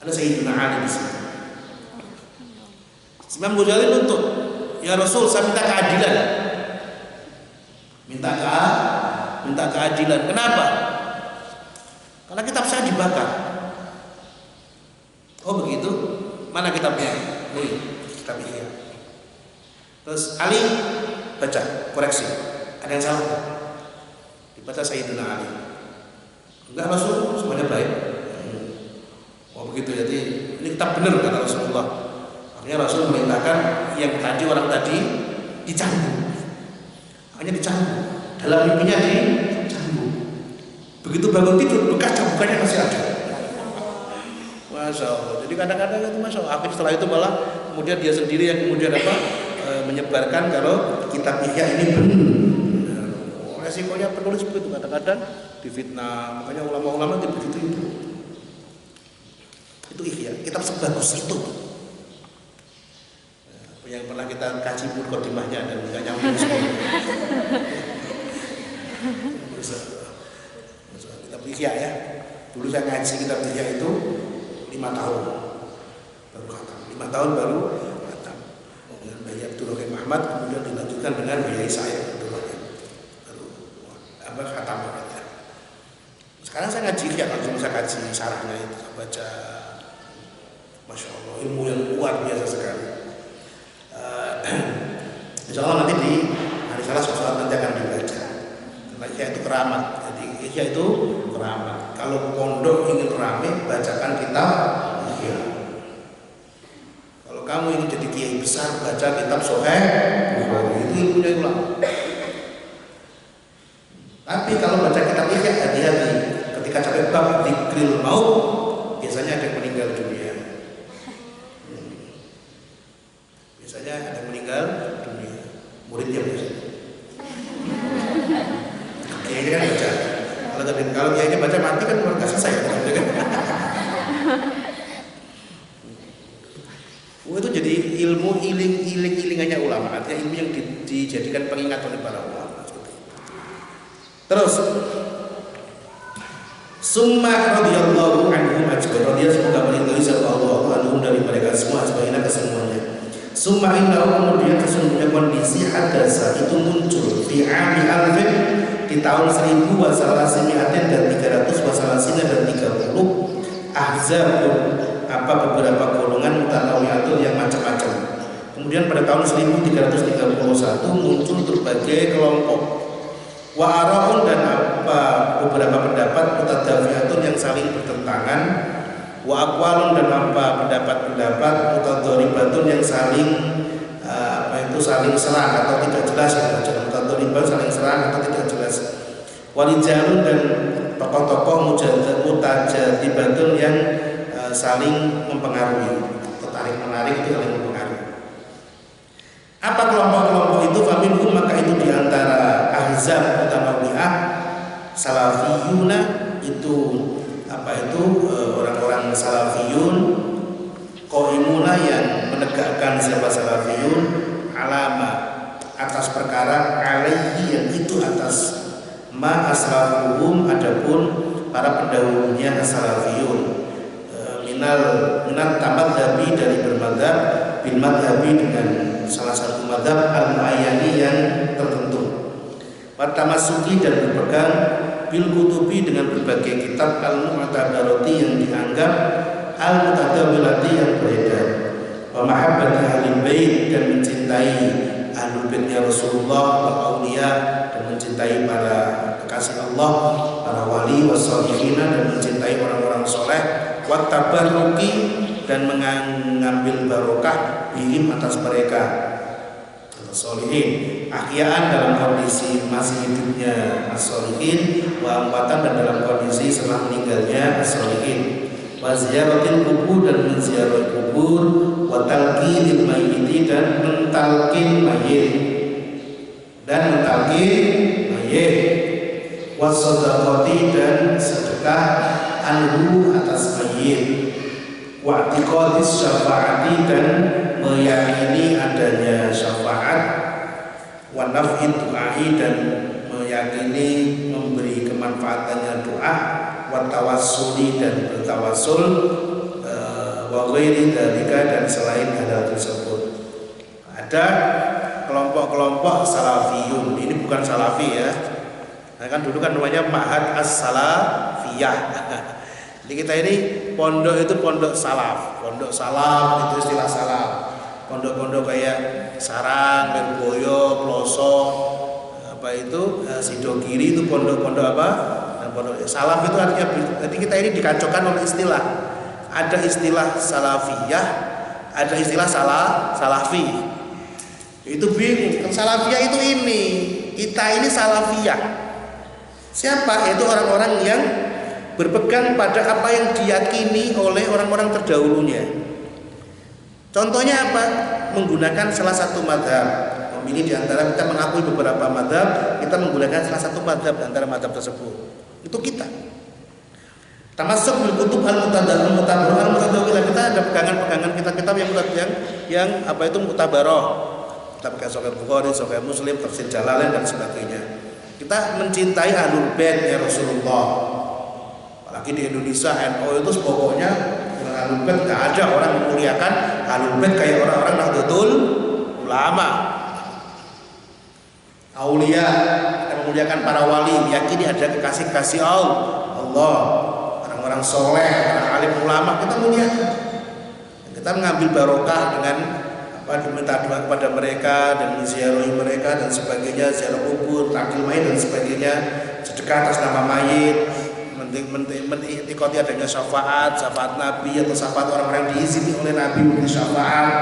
Ada Sayyidina Ali di sini. Imam Ghazali nuntut, ya Rasul, saya minta keadilan. Minta keadilan. Kenapa? Karena kitab saya dibakar. Oh begitu? Mana kitabnya? Oh iya, kitab Ihya. Terus Ali baca, koreksi. Ada yang salah? Dibaca Sayyidina Ali. Enggak, Rasul, semuanya baik. Oh begitu, jadi ini kitab benar kata Rasulullah. Akhirnya Rasul memerintahkan yang tadi, orang tadi dicambuk. Hanya dicambuk. Dalam mimpinya dicambuk. Begitu bangun tidur, bekas cambukannya masih ada. Masya Allah. Jadi kadang-kadang itu Masya Allah. Akhirnya setelah itu malah kemudian dia sendiri yang kemudian menyebarkan kalau kitab Ihya ini benar. Resikonya penulis begitu, kadang-kadang difitnah. Makanya ulama-ulama begitu itu. Itu Ihya, kitab sebagus itu. Yang pernah kita kaji mukadimahnya dan nggak nyampe semua. Kitab Ihya ya. Dulu saya ngaji kitab Ihya itu 5 tahun baru khatam. 5 tahun baru khatam. Dengan Bayi Abdul Rahim Ahmad, kemudian dilanjutkan dengan Bayi saya Abdul Rahim. Baru khatam ya. Sekarang saya ngaji Ihya, langsung saya kaji syarahnya itu, saya baca. Masya Allah, ilmu yang luar biasa sekali. Insya Allah nanti di hari Selasa nanti akan dibaca. Karena Ihya itu keramat. Jadi Ihya itu keramat. Kalau pondok ingin rame, bacakan kitab Ihya. Kalau kamu ingin jadi kiai besar, baca kitab Sahih Bukhari. Itu ilmunya ulama. Tapi kalau baca kitab Ihya, hati-hati. Ketika sampai bab dzikril maut, biasanya ada yang meninggal dunia. Biasanya ada yang meninggal dunia. Muridnya biasanya. Kayaknya kan baca. Kalau kayaknya baca mati kan nggak selesai. Itu jadi ilmu iling-ilingannya ulama. Artinya ilmu yang dijadikan pengingat oleh para ulama. Terus, summa radhiyallahu anhum ajmain. Radhiyallahu semoga meridhai sapa Allah anhum dari mereka semua sebagian kesemuanya. Summa innahu, kemudian sesungguhnya kondisi hadasa itu muncul di ami alfin, di tahun 1000 wa salasimiatin dan 300 wa salasina dan 30 ahzabun, beberapa golongan mutanawiyatun yang macam-macam. Kemudian pada tahun 1331 muncul berbagai kelompok. Wa araun, dan beberapa pendapat mutadafiyatun yang saling bertentangan. Wa aqwalun, dan pendapat-pendapat mutadharibatun yang saling saling serang atau tidak jelas ya. Mutadharibatun saling serang atau tidak jelas. Walijalun, dan tokoh-tokoh mutajadibatun yang saling mempengaruhi, tertarik menarik itu saling mempengaruhi. Apa kelompok-kelompok itu? Faminhum, maka itu diantara ahzab mutanawwi'ah salafiyuna, itu orang-orang salafiyun, qaimuna yang menegakkan siapa salafiyun, alama atas perkara, alaihi yang itu atas, ma aslafuhum adapun para pendahulunya as-salafiyun, minat tamadhabi dari bermadhab, bin madhabi dengan salah satu madhab al-muayyani yang tertentu, watamasuki dan berpegang bil kutubi dengan berbagai kitab al-mu'tabarati yang dianggap al-mutadawilati yang beredar, wa mahabbati ahlul bait, dan mencintai ahlul baitnya Rasulullah wal auliya, dan mencintai para kekasih Allah, para wali wasolihina, dan mencintai orang-orang soleh, wa tabarruki, dan mengambil barokah bihim atas mereka atau solihin, ahyaan dalam kondisi masih hidupnya as-solihin, wa amwatan dan dalam kondisi setelah meninggalnya as-solihin, wa ziyaratil kubur dan menziarahi kubur, wa talqinil mayyiti dan mentalqin mayit wa sadaqati dan sedekah anhu atas mayit, wa i'tiqadis syafaati dan meyakini adanya syafaat, wa naf'i du'ai dan meyakini memberi kemanfaatannya doa, wa tawassuli dan bertawassul, wa ghairi dzalika dan selain hal tersebut. Ada kelompok-kelompok salafiyun, ini bukan salafi ya. Nah, kan dulu kan namanya Ma'had As-Salafiyah. Jadi kita ini pondok itu pondok salaf itu istilah salaf. Pondok-pondok kayak Sarang, Lirboyo, Pelosok, Sidogiri itu pondok-pondok apa? Dan pondok salaf itu artinya, jadi kita ini dikacaukan oleh istilah. Ada istilah salafiyah, ada istilah salafi. Itu bingung. Salafiyah itu ini, kita ini salafiyah. Siapa? Yaitu orang-orang yang berpegang pada apa yang diyakini oleh orang-orang terdahulunya. Contohnya apa? Menggunakan salah satu madhab. Memilih di antara, kita mengakui beberapa madhab, kita menggunakan salah satu madhab di antara madhab tersebut. Itu kita. Termasuk bil kutub al-mutabaroh, kita ada pegangan-pegangan kitab-kitab yang apa itu mutabaroh. Kita pakai Sahih Bukhari, Sahih Muslim, Tafsir Jalalain dan sebagainya. Kita mencintai Ahlul Bait ya Rasulullah. Apalagi di Indonesia NU itu pokoknya dengan Ahlul Bait enggak ada orang memuliakan Ahlul Bait kayak orang-orang Nahdlatul Ulama. Aulia, kita memuliakan para wali, meyakini ada kekasih-kasih Allah. Orang-orang soleh, orang alim ulama kita muliakan. Kita mengambil barokah dengan meminta doa kepada mereka dan menziarahi mereka dan sebagainya, ziarah kubur, takil mayit dan sebagainya, sedekah atas nama mayit, mengikuti adanya syafaat Nabi atau syafaat orang-orang yang diizini oleh Nabi untuk syafaat.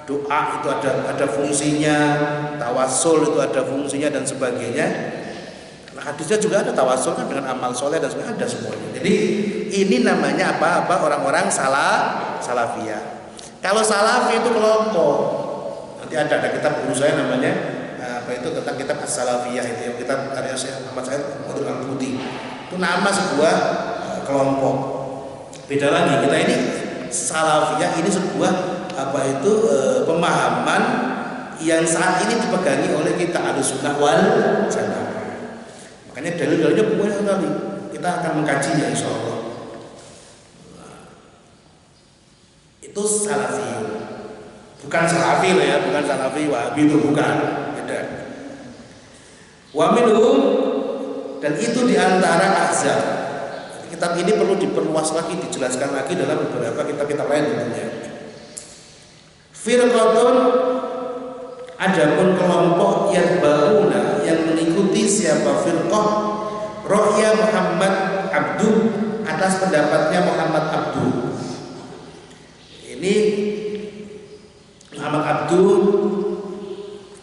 Doa itu ada fungsinya, tawassul itu ada fungsinya dan sebagainya. Nah, hadisnya juga ada tawassul kan dengan amal soleh dan sebagainya, ada semuanya. Jadi ini namanya apa orang-orang salafiyah. Kalau salafi itu kelompok, nanti ada kitab guru saya namanya tentang kitab As-Salafiyah itu yang kitab karya Syekh Muhammad Said Qadir Al-Buti. Itu nama sebuah kelompok. Beda lagi, kita ini salafiyah ini sebuah pemahaman yang saat ini dipegangi oleh kita Ahlussunnah wal Jamaah. Makanya dalil-dalilnya banyak sekali. Kita akan mengkajinya insyaallah. Itu salafi, bukan salafi lah ya, bukan salafi wahabi itu bukan, beda. Wa minhum, dan itu diantara ahzab. Kitab ini perlu diperluas lagi, dijelaskan lagi dalam beberapa kitab-kitab lain tentunya. Firqatun, adapun kelompok yang bauna yang mengikuti siapa firqah Rohya Muhammad Abduh atas pendapatnya Muhammad Abduh. Ini Muhammad Abduh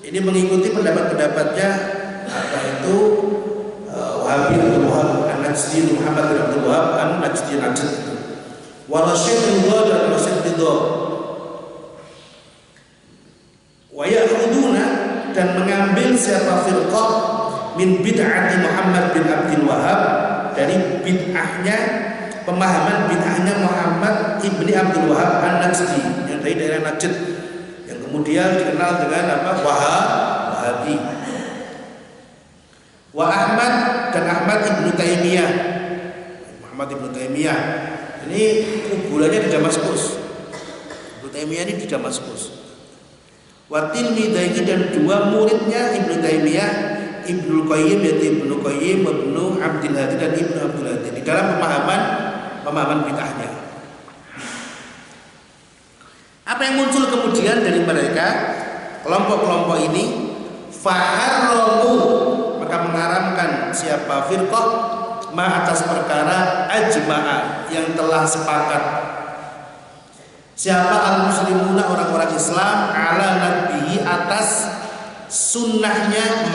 ini mengikuti pendapat-pendapatnya Wahabi Abdul Wahab An-Najdi, Muhammad bin Abdul Wahab An-Najdi wa Rasyid Ridha dan Rasyid Ridha, wa ya'khuduna dan mengambil siapa firqah min bid'ati Muhammad bin Abdul Wahab, dari bid'ahnya pemahaman bid'ahnya Muhammad ibni Abdul Wahab An-Najdi yang dari daerah Najd, yang kemudian dikenal dengan Wahabi. Wa Ahmad dan Ahmad ibnu Taimiyah. Muhammad ibnu Taimiyah ini kuburannya di Damaskus. Ibnu Taimiyah ini di Damaskus. Wa Tilmidzaini dan dua muridnya Ibnu Taimiyah, Ibnu Qayyim yaitu Ibnu Qayyim, Ibnu Abdul Hadi dan Ibnu Abdul Hadi di dalam pemahaman bid'ahnya. Apa yang muncul kemudian dari mereka kelompok-kelompok ini? Faharramu, maka mengharamkan siapa firqah ma atas perkara ajma'a yang telah sepakat Siapa al-muslimuna orang-orang Islam ala nabihi atas sunnahnya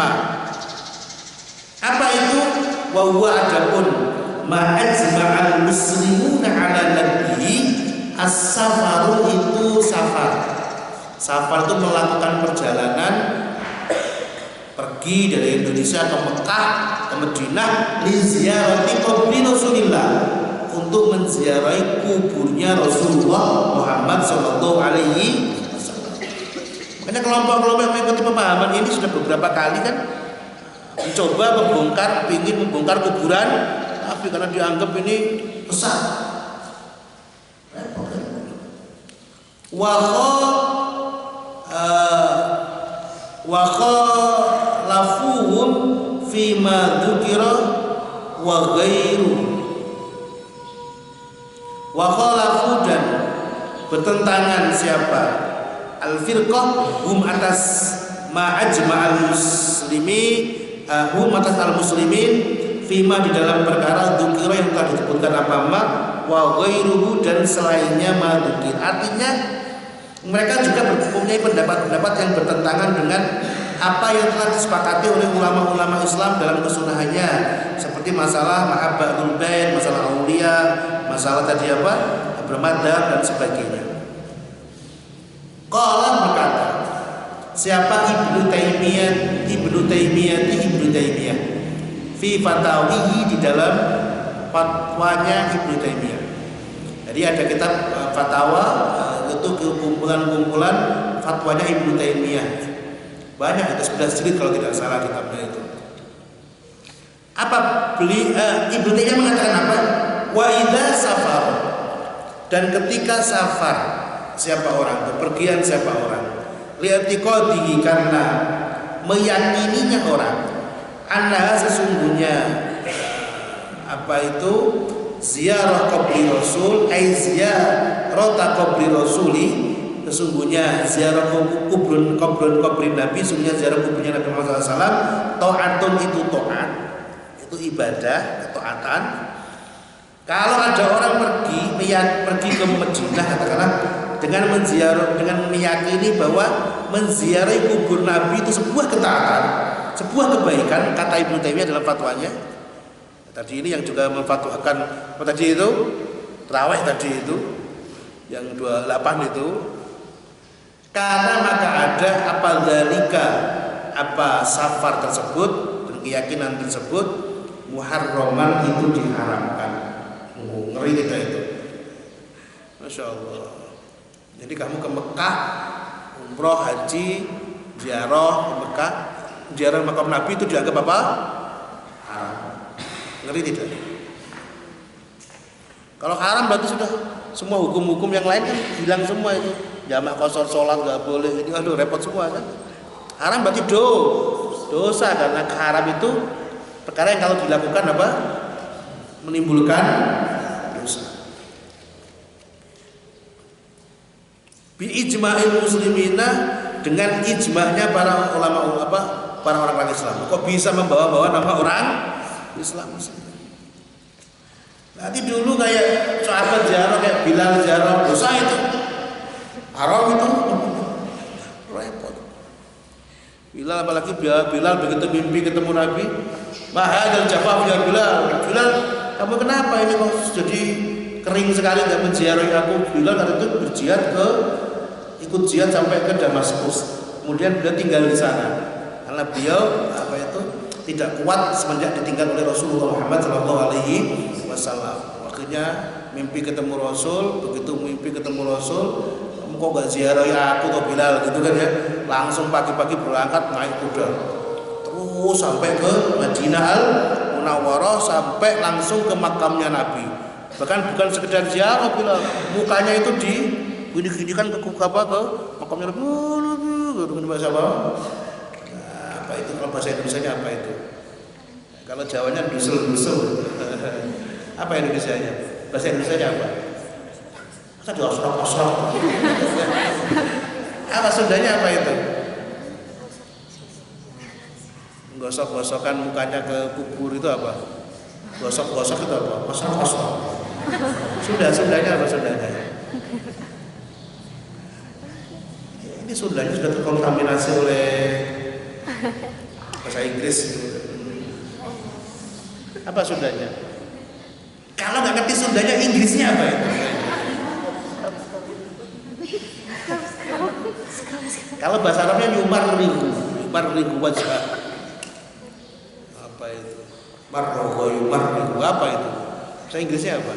Apa itu? Wa huwa adapun ma ajma'al muslimuna ala nabihi as-safaru itu safar. Safar itu melakukan perjalanan pergi dari Indonesia ke Mekah ke Madinah li ziyarati qabri Rasulillah untuk menziarahi kuburnya Rasulullah Muhammad sallallahu alaihi wasallam. Makanya kelompok-kelompok yang mengikuti pemahaman ini sudah beberapa kali kan mencoba ingin membongkar kuburan Nabi karena dianggap ini besar. Wa khalafuhum fi ma dzukira wa ghairu wa khalafu dan bertentangan siapa al-firqah hum atas ma ajma'al muslimi hum atas al-muslimin fima di dalam perkara dzukira yang telah disebutkan apa wa ghairuhu dan selainnya ma dzukir. Artinya mereka juga mempunyai pendapat-pendapat yang bertentangan dengan apa yang telah disepakati oleh ulama-ulama Islam dalam kesunahannya, seperti masalah mahabbatul bait, masalah aulia, masalah tadi apa bermadhab dan sebagainya. Qala berkata siapa Ibnu Taimiyah fi fatawihi di dalam fatwanya Ibnu Taimiyah. Jadi ada kitab fatwa itu kumpulan-kumpulan fatwanya Ibnu Taimiyah. Banyak, ada 11 jilid kalau tidak salah kitabnya itu. Ibnu Taimiyah mengatakan apa? Wa idza safar, dan ketika safar siapa orang, bepergian siapa orang, li'tiqadihi karena meyakininya orang, anna sesungguhnya apa itu ziarah qabri Rasul ai ziyarata qabri Rasuli, sesungguhnya ziarah kubur Nabi, sesungguhnya ziarah kuburnya Nabi Muhammad SAW ta'atun itu ta'at, itu ibadah, ketaatan. Kalau ada orang pergi ke Madinah katakanlah dengan meyakini bahwa menziarahi kubur Nabi itu sebuah ketaatan, sebuah kebaikan, kata Ibnu Taimiyah dalam fatwanya. Tadi ini yang juga memfatwakan apa tadi itu? Tarawih tadi itu yang 28 itu. Karena maka ada apa dzalika, apa safar tersebut dan keyakinan tersebut muharraman itu diharamkan. Ngeri kita itu. Masya Allah. Jadi kamu ke Mekah, umroh, haji, ziarah ke Mekah, ziarah makam Nabi itu dianggap apa? Haram. Ngeri tidak? Kalau haram berarti sudah semua hukum-hukum yang lain kan hilang semua itu. Jamak qasar sholat nggak boleh, ini aduh repot semua kan. Haram berarti dosa karena haram itu perkara yang kalau dilakukan apa? Menimbulkan dosa. Bi ijma'il muslimina, dengan ijma'nya para ulama para orang Islam. Kok bisa membawa-bawa nama orang Islam? Nanti dulu kayak sahabat ziarah, kayak Bilal ziarah, dosa itu, haram itu, repot. Bilal apalagi Bilal begitu mimpi ketemu Nabi, mahadal jafaf ya Bilal, kamu kenapa ini kok jadi kering sekali nggak menziarahi aku? Bilal karena itu ikut jihad sampai ke Damaskus, kemudian beliau tinggal di sana karena beliau tidak kuat semenjak ditinggal oleh Rasulullah Muhammad SAW. Akhirnya mimpi ketemu Rasul, begitu mimpi ketemu Rasul, kamu kok nggak ziarahi aku atau Bilal gitu kan ya? Langsung pagi-pagi berangkat naik kuda, terus sampai ke Madinah Al-Munawwarah, sampai langsung ke makamnya Nabi. Bahkan bukan sekedar ziarah Bilal, mukanya itu gini kan ke makamnya Nabi. Dengan bahasa apa? Apa itu kalau bahasa Indonesianya apa itu? Kalau Jawanya dusul. Apa Indonesianya? Bahasa Indonesianya apa? Masa diosrok-osrok? Apa Sundanya apa itu? Gosok-gosokan mukanya ke kubur itu apa? Gosok-gosok itu apa? Osrok-osrok. Sundanya apa Sundanya? Sundanya sudah terkontaminasi oleh bahasa Inggris. Apa Sundanya? Kalau nggak ngerti Sundanya, Inggrisnya apa ya? Kalau bahasa Arabnya yumar rigu wajah. Apa itu? Marrogo yumar rigu, apa itu? Bahasa Inggrisnya apa?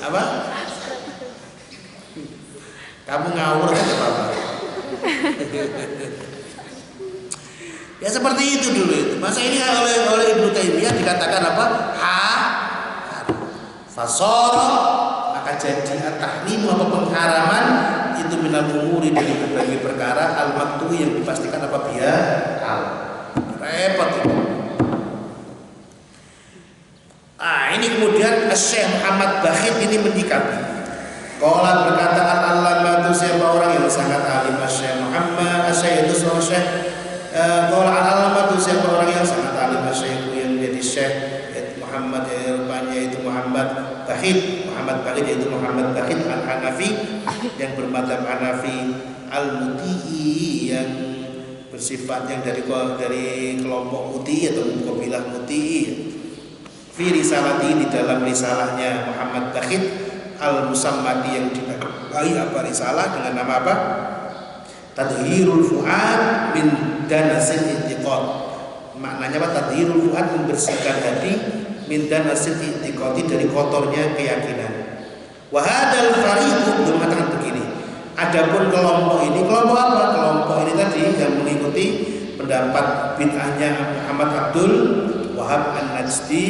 Apa? Kamu ngawur atau apa? Ya seperti itu dulu itu. Masa ini oleh Ibnu Taimiyah dikatakan apa? Fasoro, maka jadi at-tahrim apa pengharaman itu minal umuri dari berbagai perkara al-maktuh yang dipastikan apa biya repot itu. Ini kemudian Syekh Muhammad Bakhit ini menyikapi. Qala berkata al-allamah itu siapa orang yang sangat alim Syekh Muhammad Syekh itu seorang Syekh. Qala al-allamah itu siapa orang yang sangat alim Syekh yang menjadi Syekh Muhammad rupanya itu Muhammad Bakhit yaitu Muhammad Bakhit al-Hanafi yang bermadzhab Hanafi al-Muti'i yang bersifat yang dari kelompok Muti'i atau kabilah Muti'i. Fi risalati di dalam risalahnya Muhammad Bakhit al-Musammati yang dinamai apa risalah dengan nama apa? Tadhirul Fuad min danasil i'tiqad. Maknanya apa? Tadhirul Fuad membersihkan hati min danasil i'tiqad dari kotornya keyakinan. Wa hadzal fariq mengatakan begini. Adapun kelompok ini, kelompok apa? Kelompok ini tadi yang mengikuti pendapat bid'ahnya Muhammad Abdul Wahab An-Najdi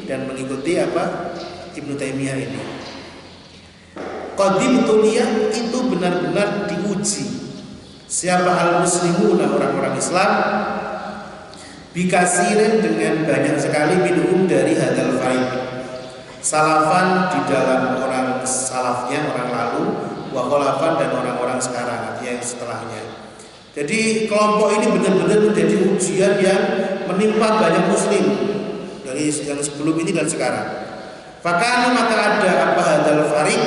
dan mengikuti apa? Ibnu Taimiyah ini. Qadim tuliyah itu benar-benar diuji. Siapa al-muslimun orang-orang Islam bikasirin dengan banyak sekali minhum dari hadal fariq. Salafan di dalam orang salafnya orang lalu, wa khalafan dan orang-orang sekarang yang setelahnya. Jadi kelompok ini benar-benar menjadi ujian yang menimpa banyak muslim dari yang sebelum ini dan sekarang. Fakanu maka ada apa hadal fariq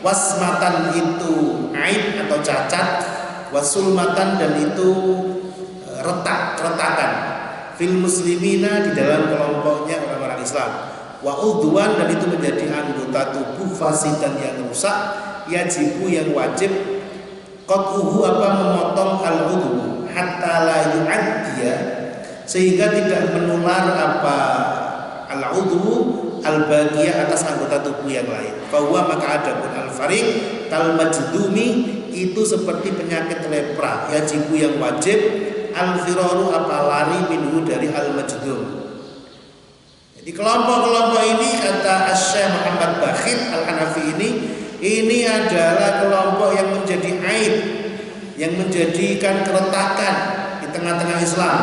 wasmatan itu aib atau cacat, wasulmatan dan itu retakan fil muslimina di dalam kelompoknya orang-orang Islam, wa udwan dan itu menjadi anggota tubuh fasidan yang rusak, yajibu yang wajib qat'uhu apa memotong al-udhu hatta la yu'addiya sehingga tidak menular apa al-udhu al-bagiyah atas anggota tubuh yang lain. Bahwa maka adapun al-fariq kal majdumi itu seperti penyakit lepra, yajibu yang wajib al-firaru apa lari minhu dari al-majdum. Jadi kelompok-kelompok ini kata Syekh Muhammad Bakhit al-Hanafi ini adalah kelompok yang menjadi aib, yang menjadikan keretakan di tengah-tengah Islam.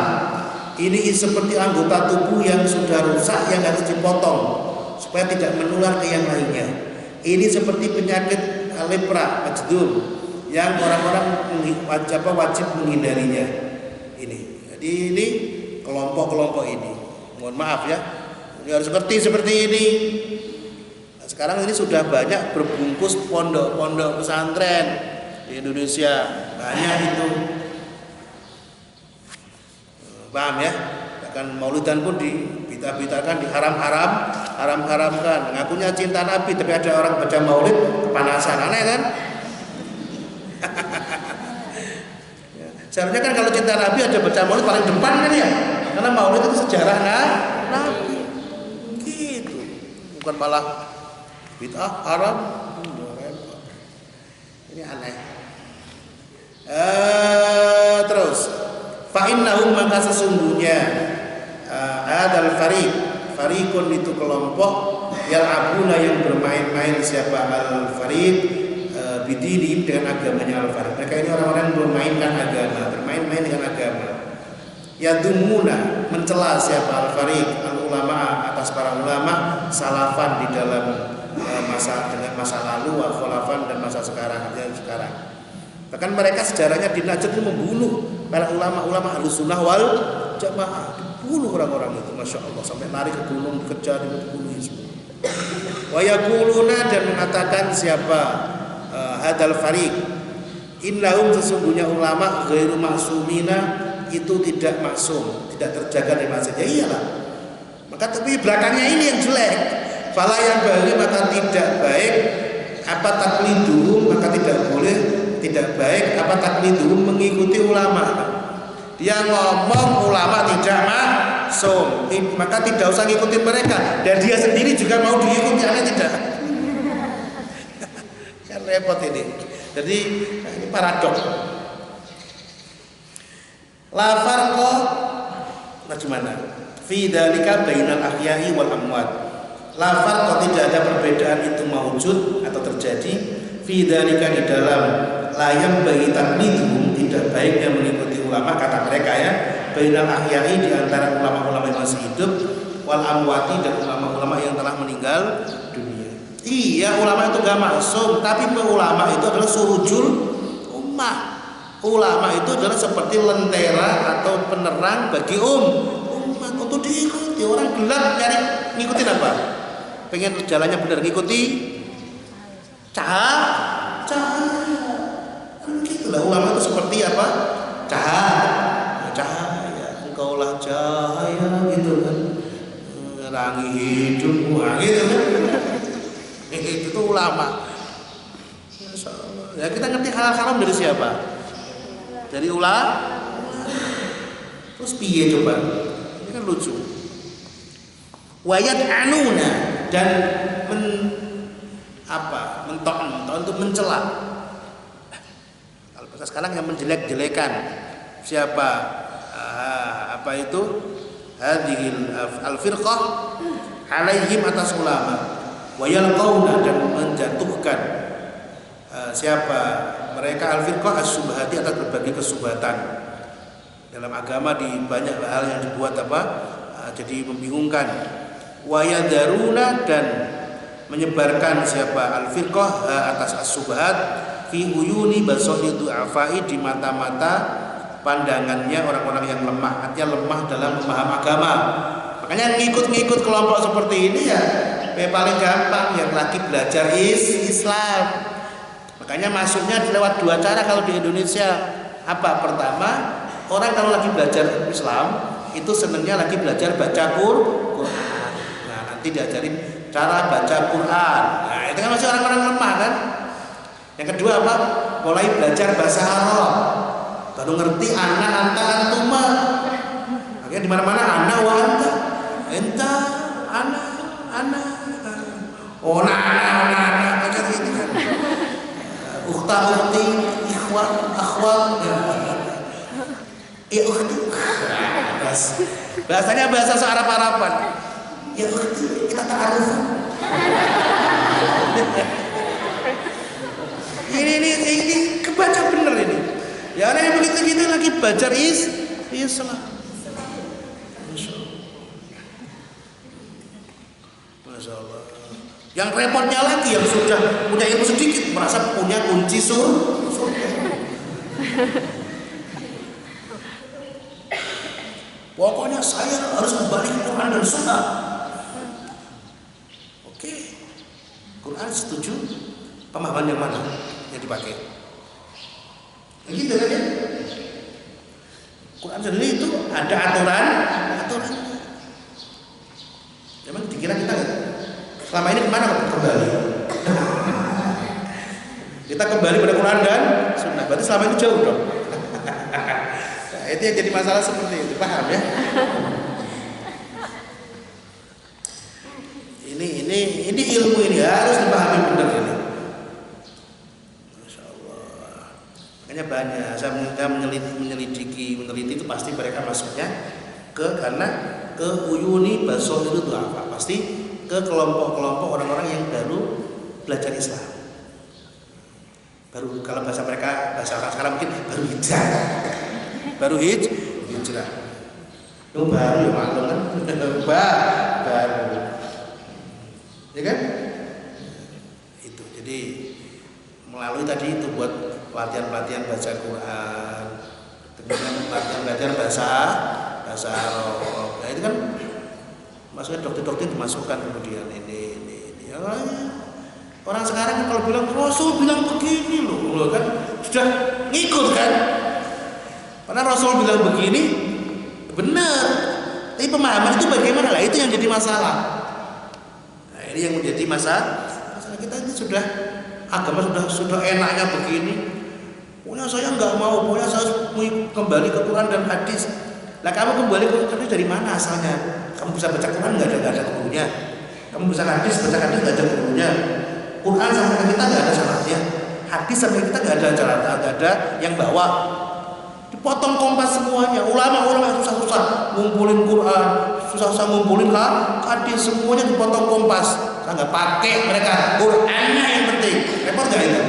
Ini seperti anggota tubuh yang sudah rusak yang harus dipotong supaya tidak menular ke yang lainnya. Ini seperti penyakit lepra, majdum, yang orang-orang wajib menghindarinya. Jadi ini kelompok-kelompok ini. Mohon maaf ya, ini harus seperti ini. Nah, sekarang ini sudah banyak berbungkus pondok-pondok pesantren di Indonesia, banyak itu. Paham ya? Bahkan maulidan pun dibita-bitakan, haram-haramkan. Ngakunya cinta Nabi, tapi ada orang baca maulid kepanasan, aneh kan? Seharusnya kan kalau cinta Nabi ada baca maulid paling depan kan ya? Karena maulid itu sejarah Nabi. Gitu. Bukan malah bid'ah haram. Ini aneh. Terus fa innahum maka sesungguhnya adal fariqun itu kelompok yal'abuna yang bermain-main siapa al-fariq bidini dengan agamanya al-fariq. Mereka ini orang-orang yang bermainkan agama, bermain-main dengan agama. Yadumuna mencela siapa al-fariq al-ulama atas para ulama salafan di dalam masa lalu wa khalafan dan masa sekarang. Bahkan mereka sejarahnya di Najd itu membunuh para ulama-ulama Ahlussunnah wal Jamaah, dibunuh orang-orang itu, masya Allah, sampai lari ke gunung dikejar dibunuh semua. Wa yaquluna dan mengatakan siapa hadal fariq innahum sesungguhnya ulama ghairu maksumina itu tidak maksum, tidak terjaga dari maksiat. Ya iyalah. Maka tapi belakangnya ini yang jelek. Fala yang baik maka tidak baik apa takliduhum, maka tidak boleh, tidak baik apa takliduhum mengikuti ulama. Dia ngomong ulama tidak maksum, maka tidak usah ngikutin mereka. Dan dia sendiri juga mau diikuti, aneh tidak? Kan repot ini. Jadi ini paradoks. La farqa bagaimana? Fi dzalika bainal ahya'i wal amwat. La farqa tidak ada perbedaan itu maujud atau terjadi fi dzalika di dalam layam bagi taklidhum, tidak baiknya mengikuti ulama kata mereka ya, bainal ahya'i di antara ulama-ulama yang masih hidup wal amwati dan ulama-ulama yang telah meninggal dunia. Iya, ulama itu gak maksum, tapi ulama itu adalah surujul ummah. Ulama itu adalah seperti lentera atau penerang bagi umat untuk diikuti. Orang gelap nyari ngikutin apa? Pengen jalannya benar, ngikuti cahaya. Gitulah ulama itu seperti apa? Cahaya. Engkaulah cahaya gitu kan. Rangi hidupmu gitu kan. Itu ulama. Masya Allah. Ya kita ngerti halal haram dari siapa? Dari ulama. Terus piye coba? Ini kan lucu. Wayat anuna dan mentok untuk mencela. Kalau bahasa sekarang yang menjelek-jelekan siapa? Apa itu? Hadhil al-firqah alaihim atas ulama. Wayal qauna dan menjatuhkan siapa mereka al-firqah as-subhati atas berbagai kesubhatan dalam agama, di banyak hal yang dibuat jadi membingungkan. Wayadaruna dan menyebarkan siapa al-firqah atas as-subhat fi uyuni basairi du'afai, di mata-mata pandangannya orang-orang yang lemah, artinya lemah dalam memaham agama. Makanya ngikut-ngikut kelompok seperti ini ya paling gampang yang lagi belajar Islam. Makanya masuknya lewat dua cara kalau di Indonesia. Apa? Pertama, orang kalau lagi belajar Islam itu senangnya lagi belajar baca Quran. Nah, nanti diajarin cara baca Quran. Nah, itu kan masih orang-orang lemah kan. Yang kedua apa? Mulai belajar bahasa Arab. Baru ngerti anak, anta, antuma. Akhirnya di mana-mana anak wa anta. Enta, anak. Oh, anak macam itu kan. Ukhti, ikhwan, akhwat. Ya ukhti. Bahasanya bahasa Arab-Araban. Ya ukhti, kita ta'aruf. Ini kebaca bener ini. Ya orang yang begitu-gitu lagi belajar Islam. Masya Allah. Yang repotnya lagi yang sudah punya ilmu sedikit merasa punya kunci surga. Pokoknya saya harus kembali ke Quran dan Sunnah. Oke, Quran setuju. Pemahaman yang mana yang dipakai? Begitu kan ya? Quran sendiri itu ada aturan. Memang dikira kita selama ini kemana kembali? Kita kembali pada Quran dan Sunnah. Berarti selama ini jauh dong. Nah, itu yang jadi masalah seperti itu, paham ya? Ini ilmu ini harus dipahami benar ini. Masya Allah. Makanya banyak saya meneliti itu pasti mereka masuknya karena ke uyuni baso itu apa? Pasti ke kelompok-kelompok orang-orang yang baru belajar Islam. Baru kalau bahasa mereka, bahasa orang sekarang mungkin baru hijrah. Baru hijrah. Itu baru ya maklum kan? Baru. Ya kan? Itu. Jadi melalui tadi itu buat pelatihan baca Quran, kemudian pelatihan bahasa Arab. Nah, itu kan maksudnya dokter-dokter dimasukkan kemudian ini. Ya, Orang sekarang kalau bilang Rasul bilang begini loh kan sudah ngikut kan. Karena Rasul bilang begini benar. Tapi pemahaman itu bagaimana lah, itu yang jadi masalah. Nah, ini yang menjadi masalah kita ini sudah agama sudah enaknya begini. Pokoknya saya nggak mau, pokoknya saya kembali ke Quran dan hadis. Lah kamu kembali ke Quran dari mana asalnya? Kamu bisa baca Quran nggak ada gurunya. Kamu bisa baca hadis nggak ada gurunya. Quran sampai kita nggak ada salahnya. Hadis sampai kita nggak ada yang bawa. Dipotong kompas semuanya. Ulama susah-susah ngumpulin Quran, susah-susah ngumpulin hadis, semuanya dipotong kompas. Saya nggak pakai mereka. Qurannya yang penting. Repot nggak itu?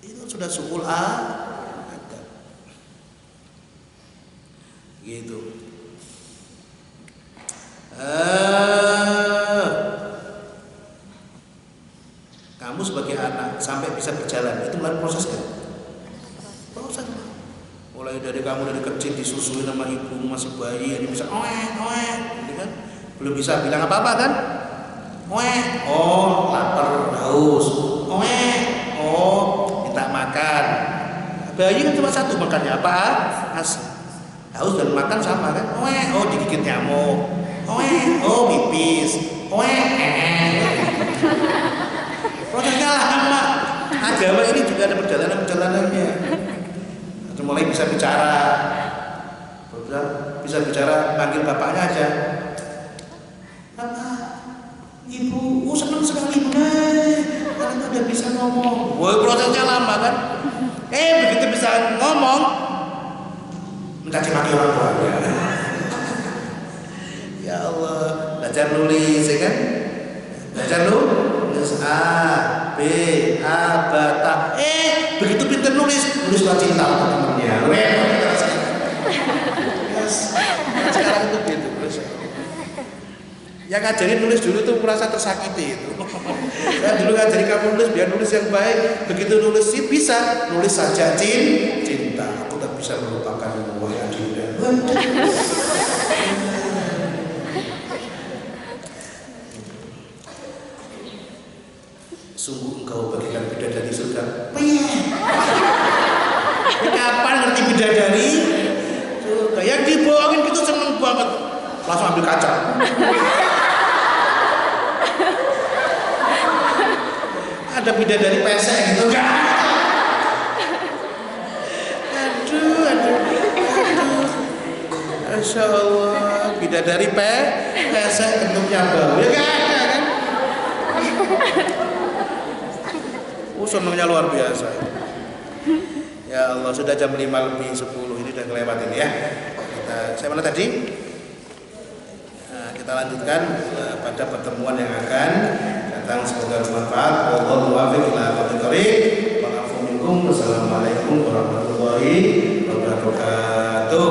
Itu sudah suul adab. Gitu. Kamu sebagai anak sampai bisa berjalan itu melalui proses kan? Proses. Mulai dari kamu dari kecil disusui sama ibu masih bayi, ini bisa gitu kan? Belum bisa bilang apa-apa kan? Oh lapar, haus. Oh minta makan. Bayi kan cuma satu makannya apa? Asi. Haus dan makan sama kan? Oh digigit nyamuk. Oh pipis. Prosesnya lama. Agama ini juga ada perjalanannya. Mulai bisa bicara, panggil bapaknya aja. Bapak, ibu, senang sekali karena udah bisa ngomong. Woi, prosesnya lama kan? Begitu bisa ngomong, mencaci maki orang tuanya. Ya Allah, belajar nulis, ya kan? Belajar nulis A, B, A, bata. Begitu pintar nulis cinta untuk temennya. Sekarang itu gitu. Yang ngajarin nulis dulu tuh merasa tersakiti itu. Saya dulu ngajarin kamu nulis biar nulis yang baik. Begitu nulis sih bisa nulis saja cinta. Aku tak bisa melupakan wahai adinda. Sungguh engkau bagikan bidadari surga. Kapan ngerti bidadari? Kayak dibohongin gitu seneng banget. Langsung ambil kaca. Ada bidadari pesek gitu kan? Aduh. Masya Allah, bidadari pesek bentuknya bau, ya kan? Senangnya luar biasa. Ya Allah, sudah jam 5:50, ini udah kelewat ini ya. Saya mana tadi? Kita lanjutkan pada pertemuan yang akan datang, semoga bermanfaat. Wallahu muwaffiq ila aqwamit thoriq. Wa afu minkum. Wassalamualaikum warahmatullahi wabarakatuh.